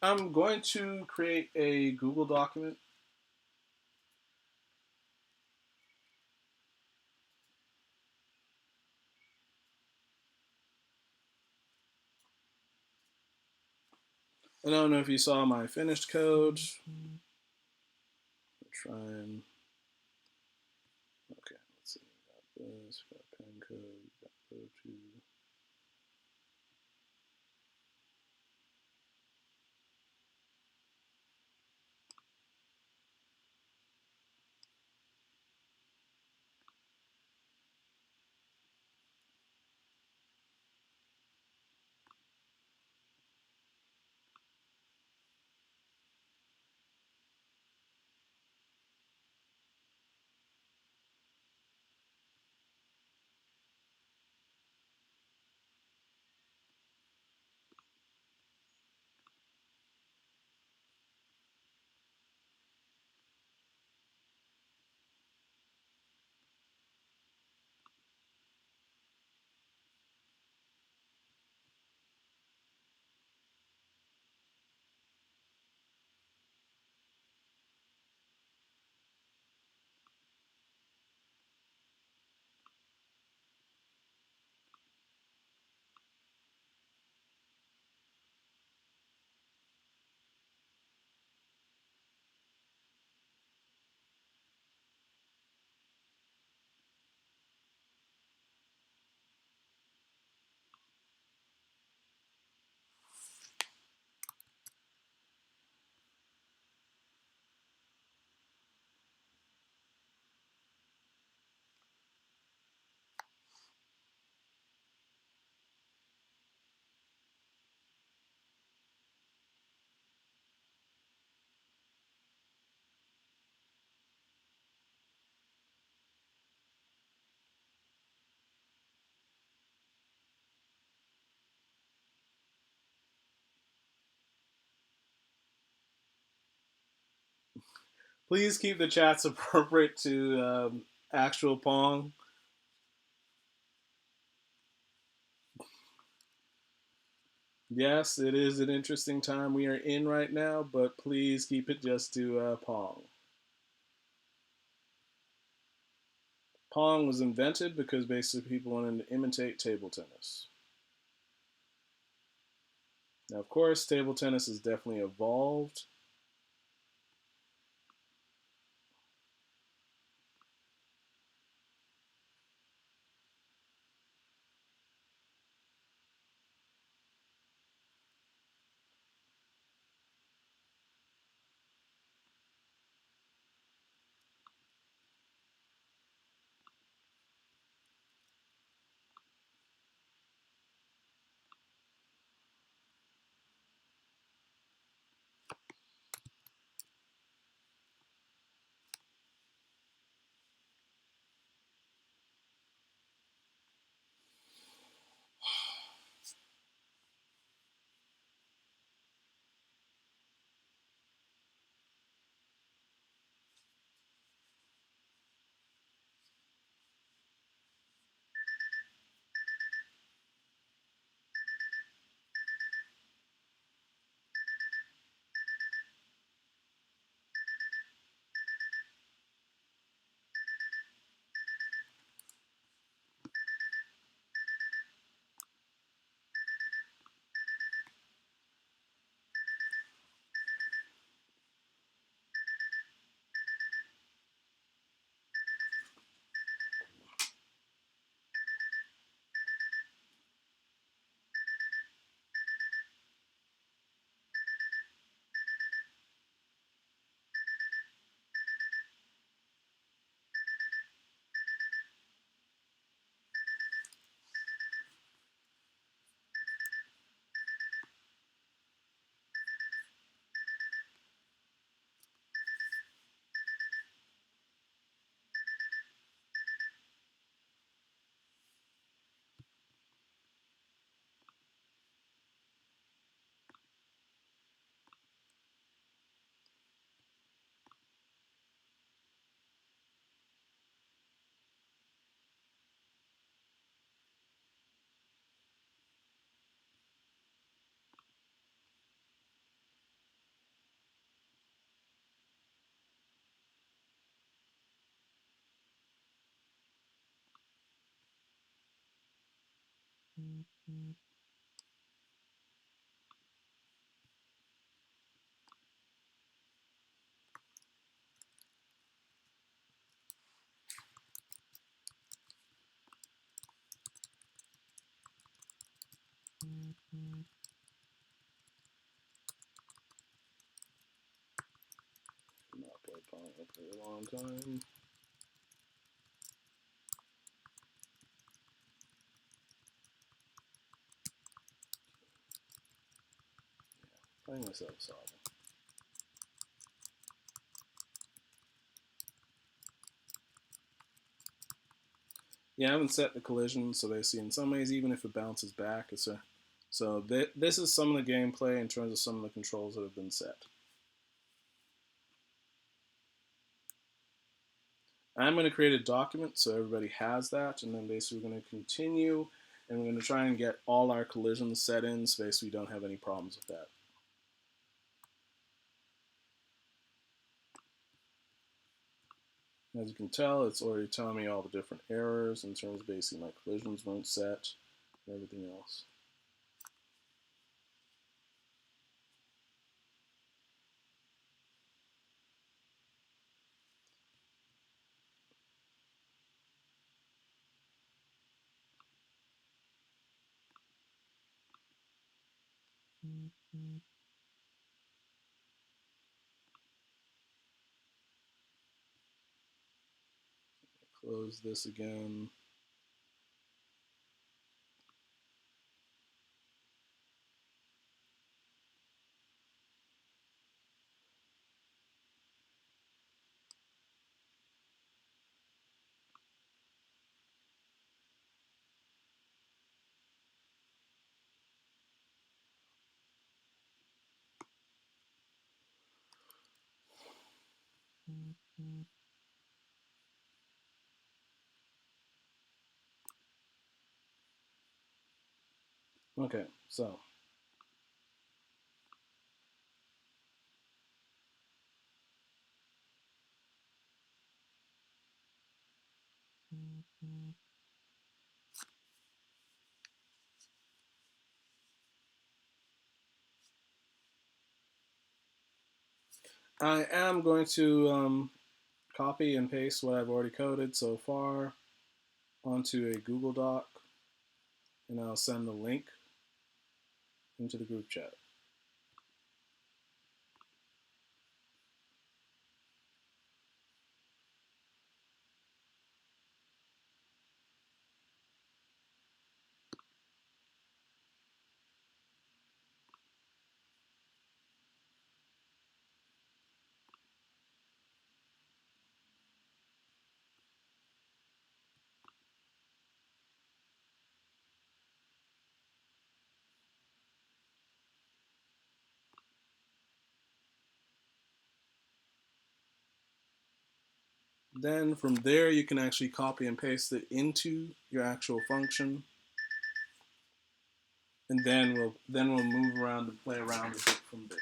I'm going to create a Google document. I don't know if you saw my finished code. I'll try and okay. Let's see. Got this. Got pen code. Got go to. Please keep the chats appropriate to actual Pong. Yes, it is an interesting time we are in right now, but please keep it just to Pong. Pong was invented because basically people wanted to imitate table tennis. Now, of course, table tennis has definitely evolved. Not played Pong for a long time. Playing myself solving. Yeah, I haven't set the collision, so they see in some ways, even if it bounces back, it's a. So this is some of the gameplay in terms of some of the controls that have been set. I'm going to create a document so everybody has that, and then basically we're going to continue, and we're going to try and get all our collisions set in so basically we don't have any problems with that. As you can tell, it's already telling me all the different errors in terms of basically my collisions weren't set and everything else. Close this again. Okay, so I am going to copy and paste what I've already coded so far onto a Google Doc, and I'll send the link into the group chat. Then from there, you can actually copy and paste it into your actual function, and then we'll move around and play around with it from there.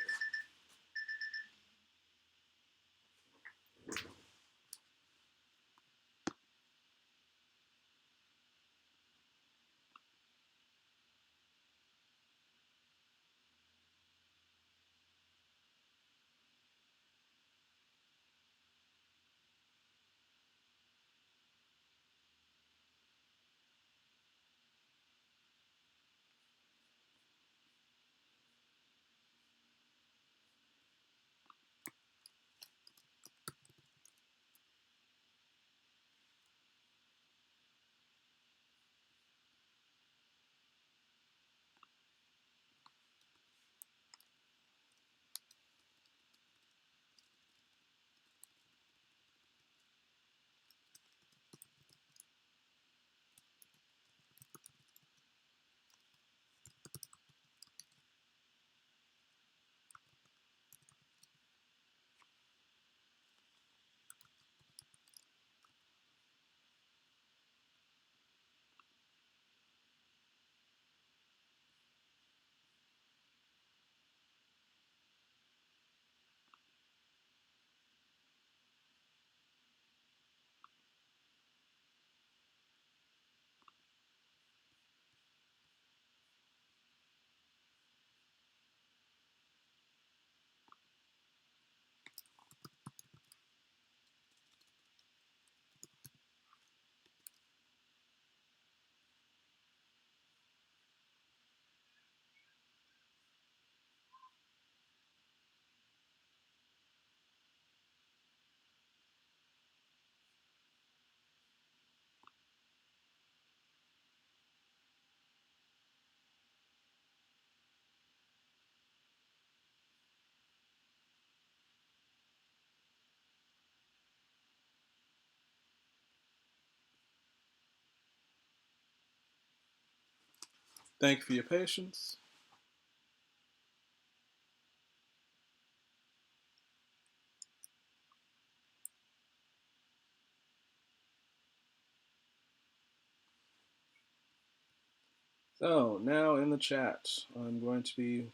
Thank you for your patience. So now in the chat, I'm going to be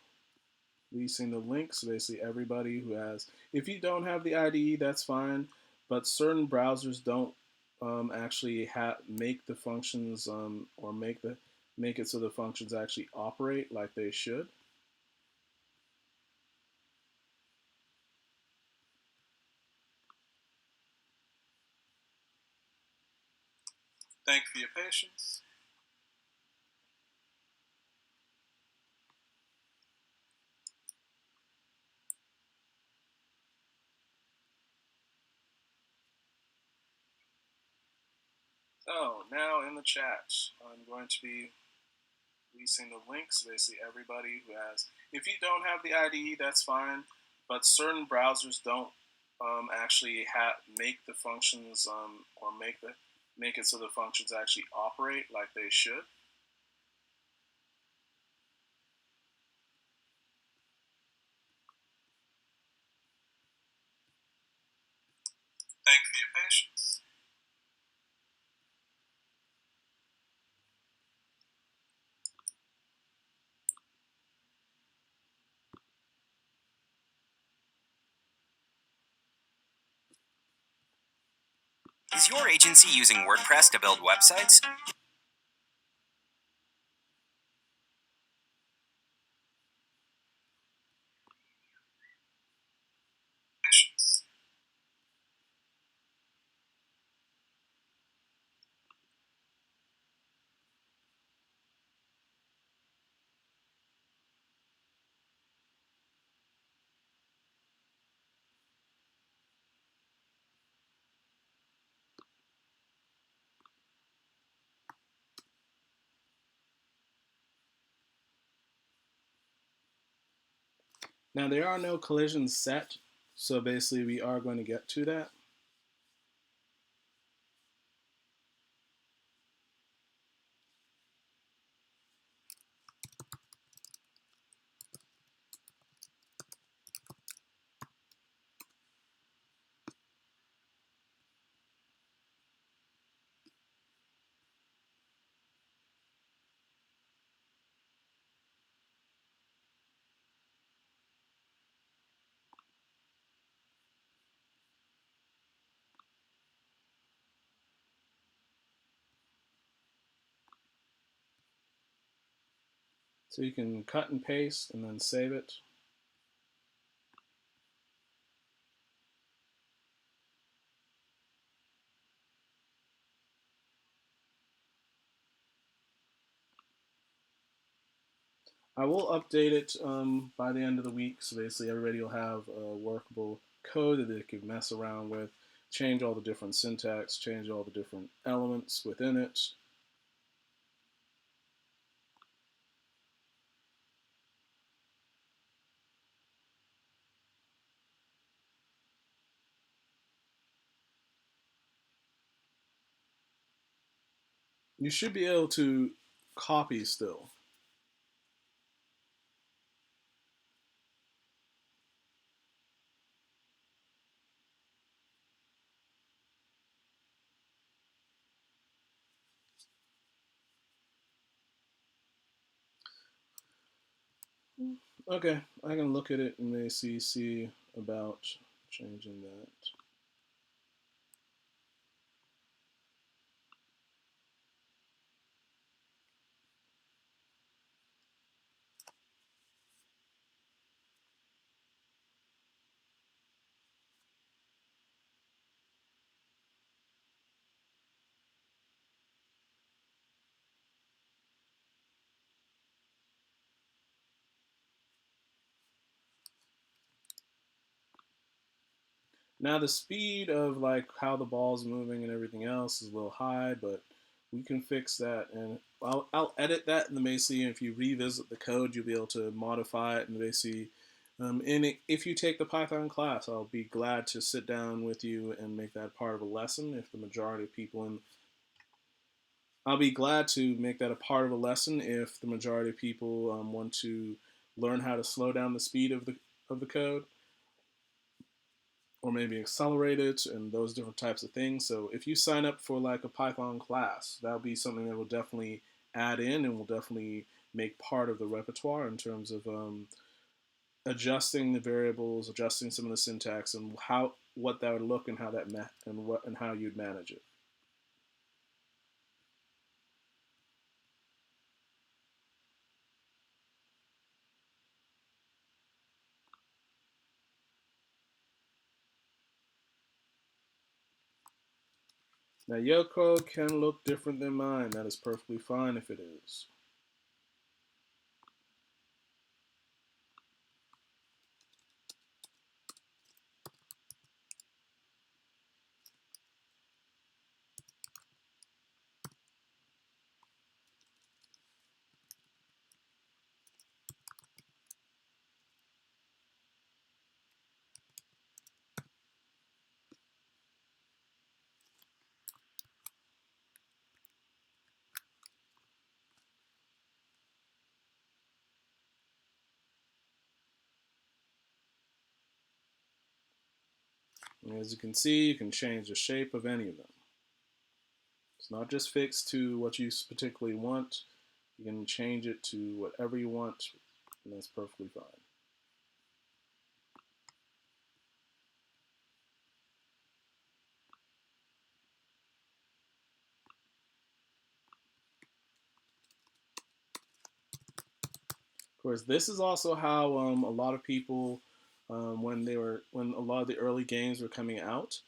releasing the links. So basically, everybody who has, if you don't have the IDE, that's fine. But certain browsers don't actually make the functions or make it so the functions actually operate like they should. Thank you for your patience. So now in the chat, I'm going to be releasing the links. So basically, everybody who has, if you don't have the IDE, that's fine. But certain browsers don't actually make the functions or make it so the functions actually operate like they should. Is your agency using WordPress to build websites? Now there are no collisions set, so basically we are going to get to that. So you can cut and paste and then save it. I will update it by the end of the week, so basically everybody will have a workable code that they can mess around with, change all the different syntax, change all the different elements within it. You should be able to copy still. Okay, I can look at it and maybe see about changing that. Now the speed of like how the ball's moving and everything else is a little high, but we can fix that, and I'll edit that, and then basically if you revisit the code, you'll be able to modify it, and basically, if you take the Python class, I'll be glad to sit down with you and make that part of a lesson. If the majority of people in, I'll be glad to make that a part of a lesson if the majority of people want to learn how to slow down the speed of the code, or maybe accelerate it and those different types of things. So if you sign up for like a Python class, that'll be something that will definitely add in and will definitely make part of the repertoire in terms of adjusting the variables, adjusting some of the syntax, and how what that would look and how that and how you'd manage it. Now your code can look different than mine. That is perfectly fine if it is. And as you can see, you can change the shape of any of them. It's not just fixed to what you particularly want. You can change it to whatever you want, and that's perfectly fine. Of course, this is also how a lot of people, when a lot of the early games were coming out,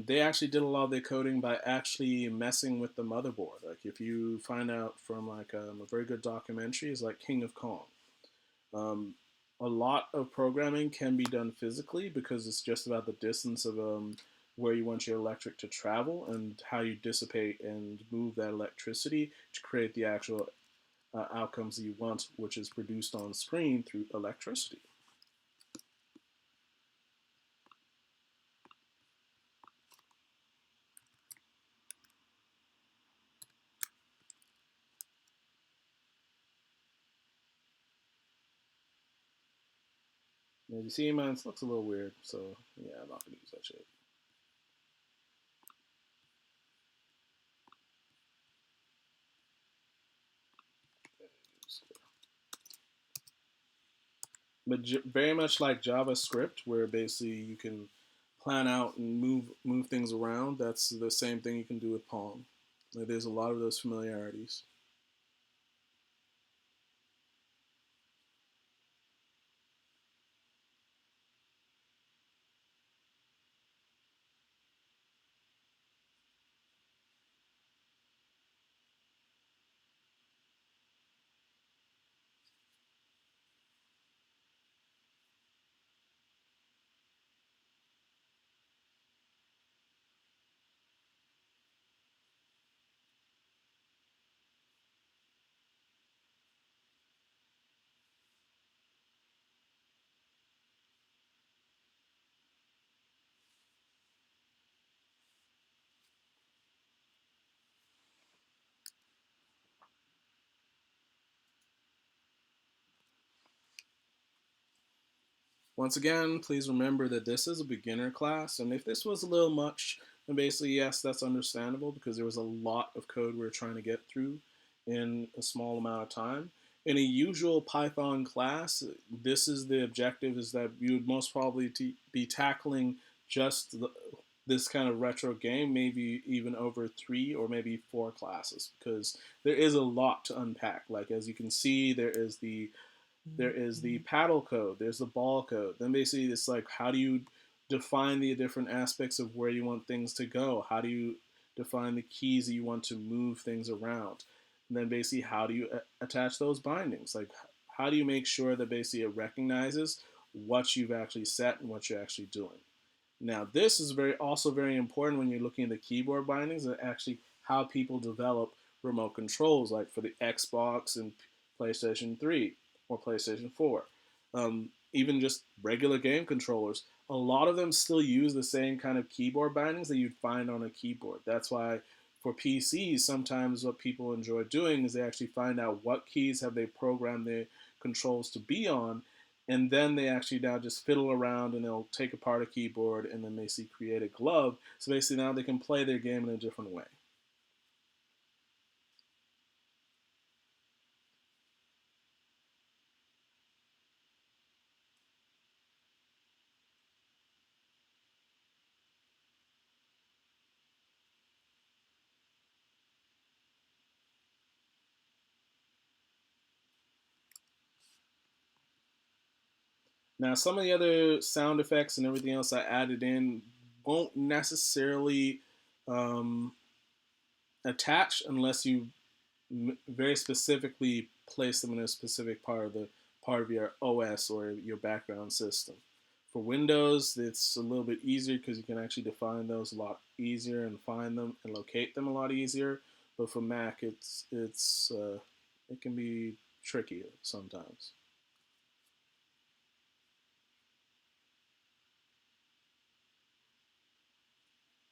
they actually did a lot of their coding by actually messing with the motherboard. Like if you find out from like a very good documentary is like King of Kong. Um, a lot of programming can be done physically because it's just about the distance of where you want your electric to travel and how you dissipate and move that electricity to create the actual outcomes that you want, which is produced on screen through electricity. As you see, mine looks a little weird, so yeah, I'm not gonna use that shit. But very much like JavaScript, where basically you can plan out and move things around. That's the same thing you can do with Pong. Like, there's a lot of those familiarities. Once again, please remember that this is a beginner class, and if this was a little much, then basically, yes, that's understandable because there was a lot of code we are trying to get through in a small amount of time. In a usual Python class, this is the objective: is that you would most probably be tackling just this kind of retro game, maybe even over 3 or maybe 4 classes, because there is a lot to unpack. Like as you can see, there is the paddle code, there's the ball code. Then basically it's like how do you define the different aspects of where you want things to go? How do you define the keys that you want to move things around? And then basically how do you attach those bindings? Like how do you make sure that basically it recognizes what you've actually set and what you're actually doing? Now, this is very important when you're looking at the keyboard bindings and actually how people develop remote controls, like for the Xbox and PlayStation 3 or PlayStation 4. Even just regular game controllers, a lot of them still use the same kind of keyboard bindings that you'd find on a keyboard. That's why for PCs, sometimes what people enjoy doing is they actually find out what keys have they programmed their controls to be on, and then they actually now just fiddle around and they'll take apart a keyboard and then basically create a glove. So basically now they can play their game in a different way. Now some of the other sound effects and everything else I added in won't necessarily um, attach unless you very specifically place them in a specific part of your OS or your background system. For Windows, it's a little bit easier because you can actually define those a lot easier and find them and locate them a lot easier. But for Mac, it can be trickier sometimes.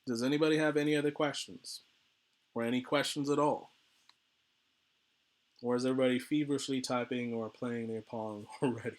Does anybody have any other questions or any questions at all? Or is everybody feverishly typing or playing their Pong already?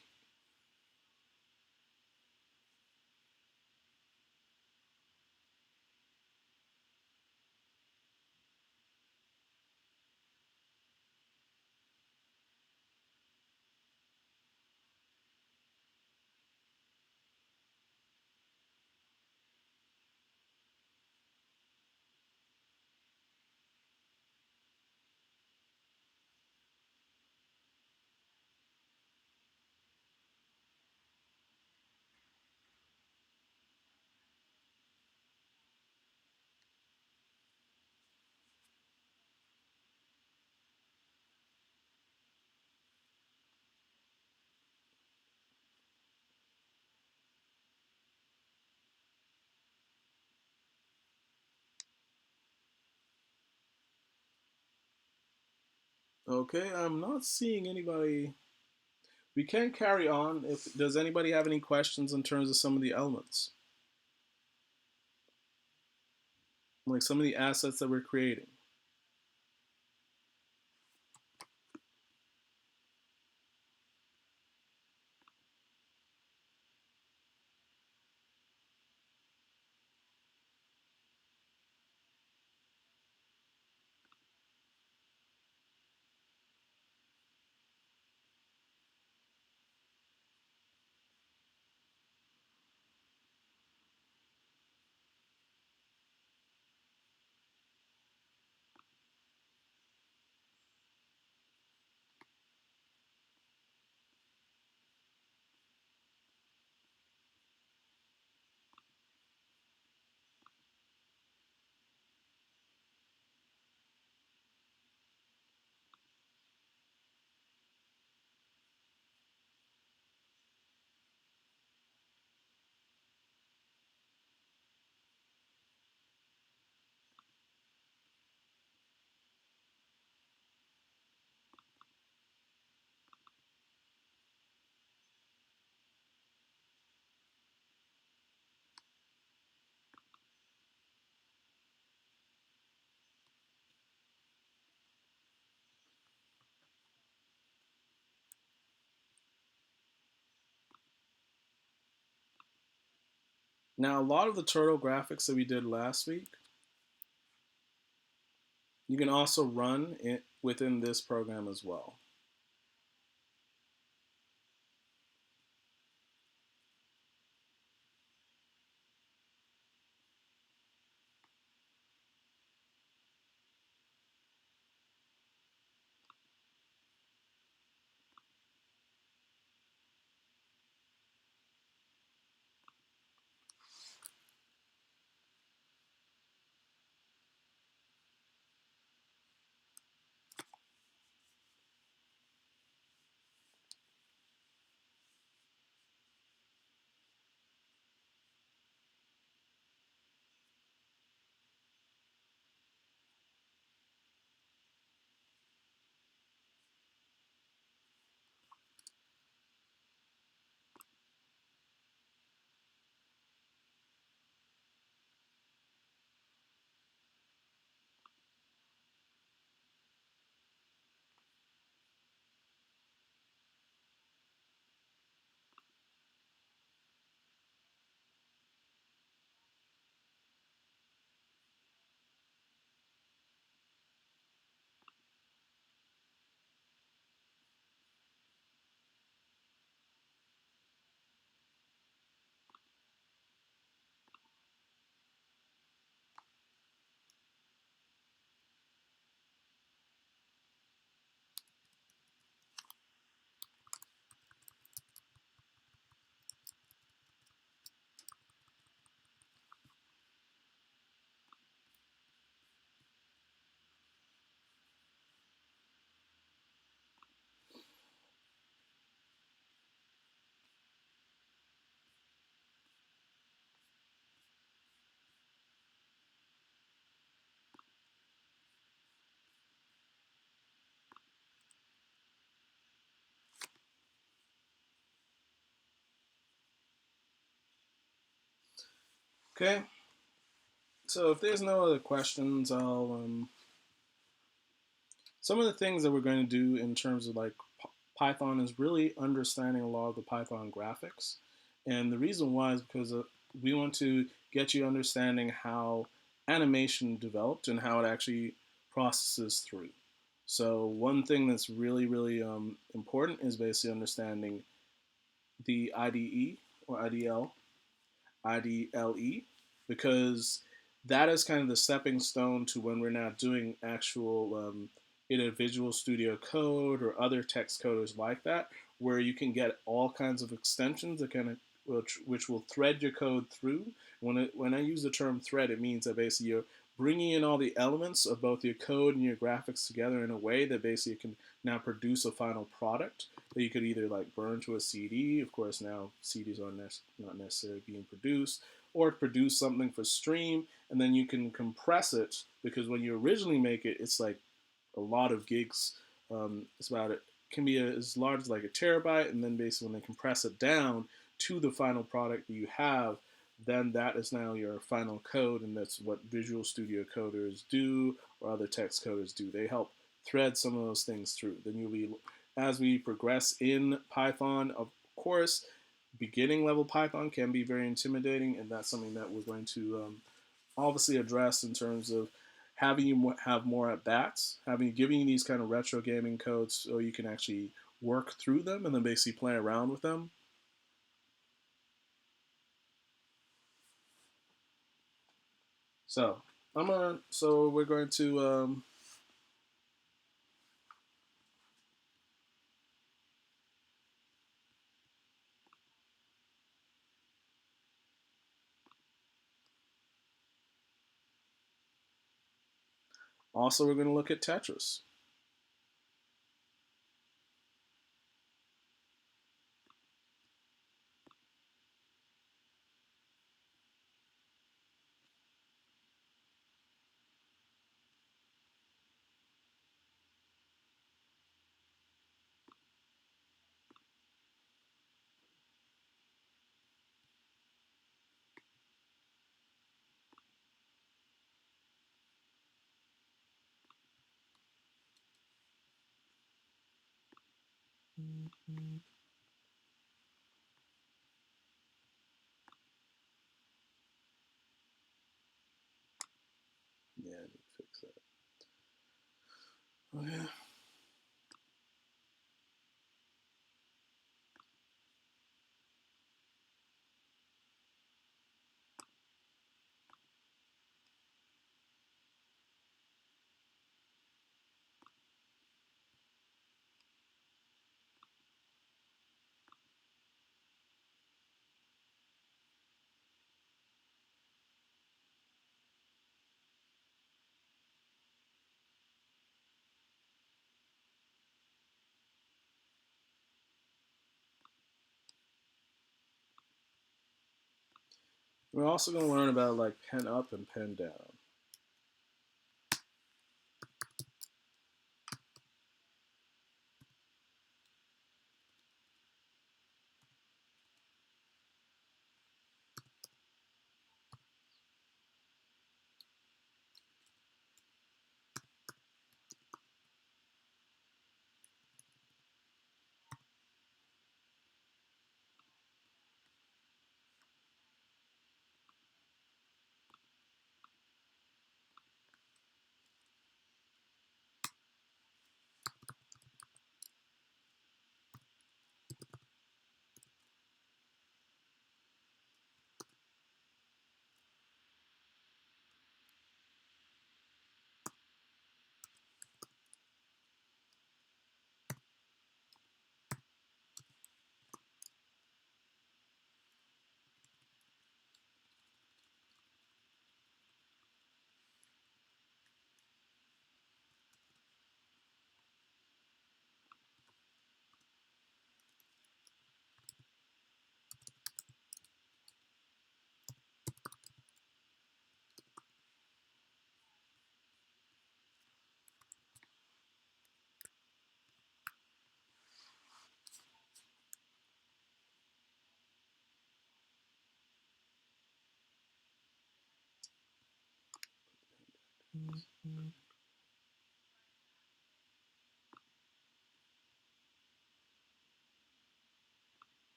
Okay, I'm not seeing anybody. We can carry on. If does anybody have any questions in terms of some of the elements, like some of the assets that we're creating? Now, a lot of the turtle graphics that we did last week, you can also run it within this program as well. Okay, so if there's no other questions, I'll some of the things that we're going to do in terms of like Python is really understanding a lot of the Python graphics. And the reason why is because we want to get you understanding how animation developed and how it actually processes through. So one thing that's really important is basically understanding the IDE or IDLE, because that is kind of the stepping stone to when we're now doing actual either Visual Studio Code or other text coders like that, where you can get all kinds of extensions that kind of which will thread your code through. When I use the term thread, it means that basically you're bringing in all the elements of both your code and your graphics together in a way that basically can now produce a final product that you could either like burn to a CD. Of course, now CDs are not necessarily being produced, or produce something for stream, and then you can compress it because when you originally make it, it's like a lot of gigs It's about it can be as large as like a terabyte, and then basically when they compress it down to the final product that you have, then that is now your final code, and that's what Visual Studio coders do or other text coders do. They help thread some of those things through. Then you'll be, as we progress in Python, of course, beginning level Python can be very intimidating, and that's something that we're going to obviously address in terms of having you have more at bats, giving you these kind of retro gaming codes so you can actually work through them and then basically play around with them. So we're going to also we're going to look at Tetris. Yeah, I need to fix that. Oh yeah. We're also going to learn about like pen up and pen down.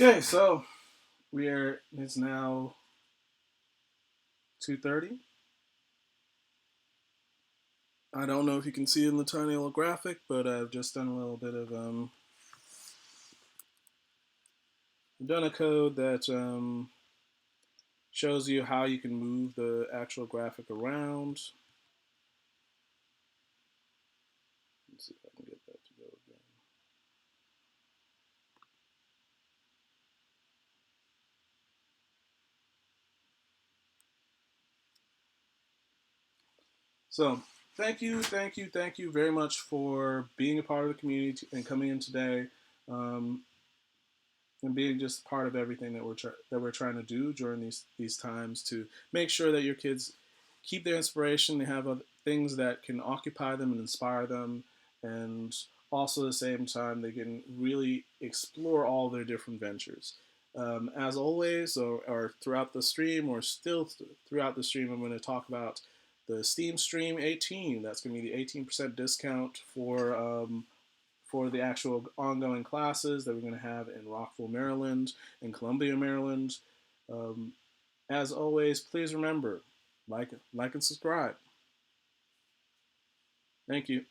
Okay, so it's now 2:30. I don't know if you can see in the tiny little graphic, but I've just done a little bit of I've done a code that shows you how you can move the actual graphic around. Let's see if I can get that to go again. So thank you very much for being a part of the community and coming in today, um, and being just part of everything that we're trying to do during these times to make sure that your kids keep their inspiration. They have other things that can occupy them and inspire them, and also at the same time they can really explore all their different ventures. As always, or throughout the stream, or still throughout the stream, I'm going to talk about the Steam Stream 18. That's going to be the 18% discount for the actual ongoing classes that we're going to have in Rockville, Maryland, and Columbia, Maryland. Um, as always, please remember, like and subscribe. Thank you.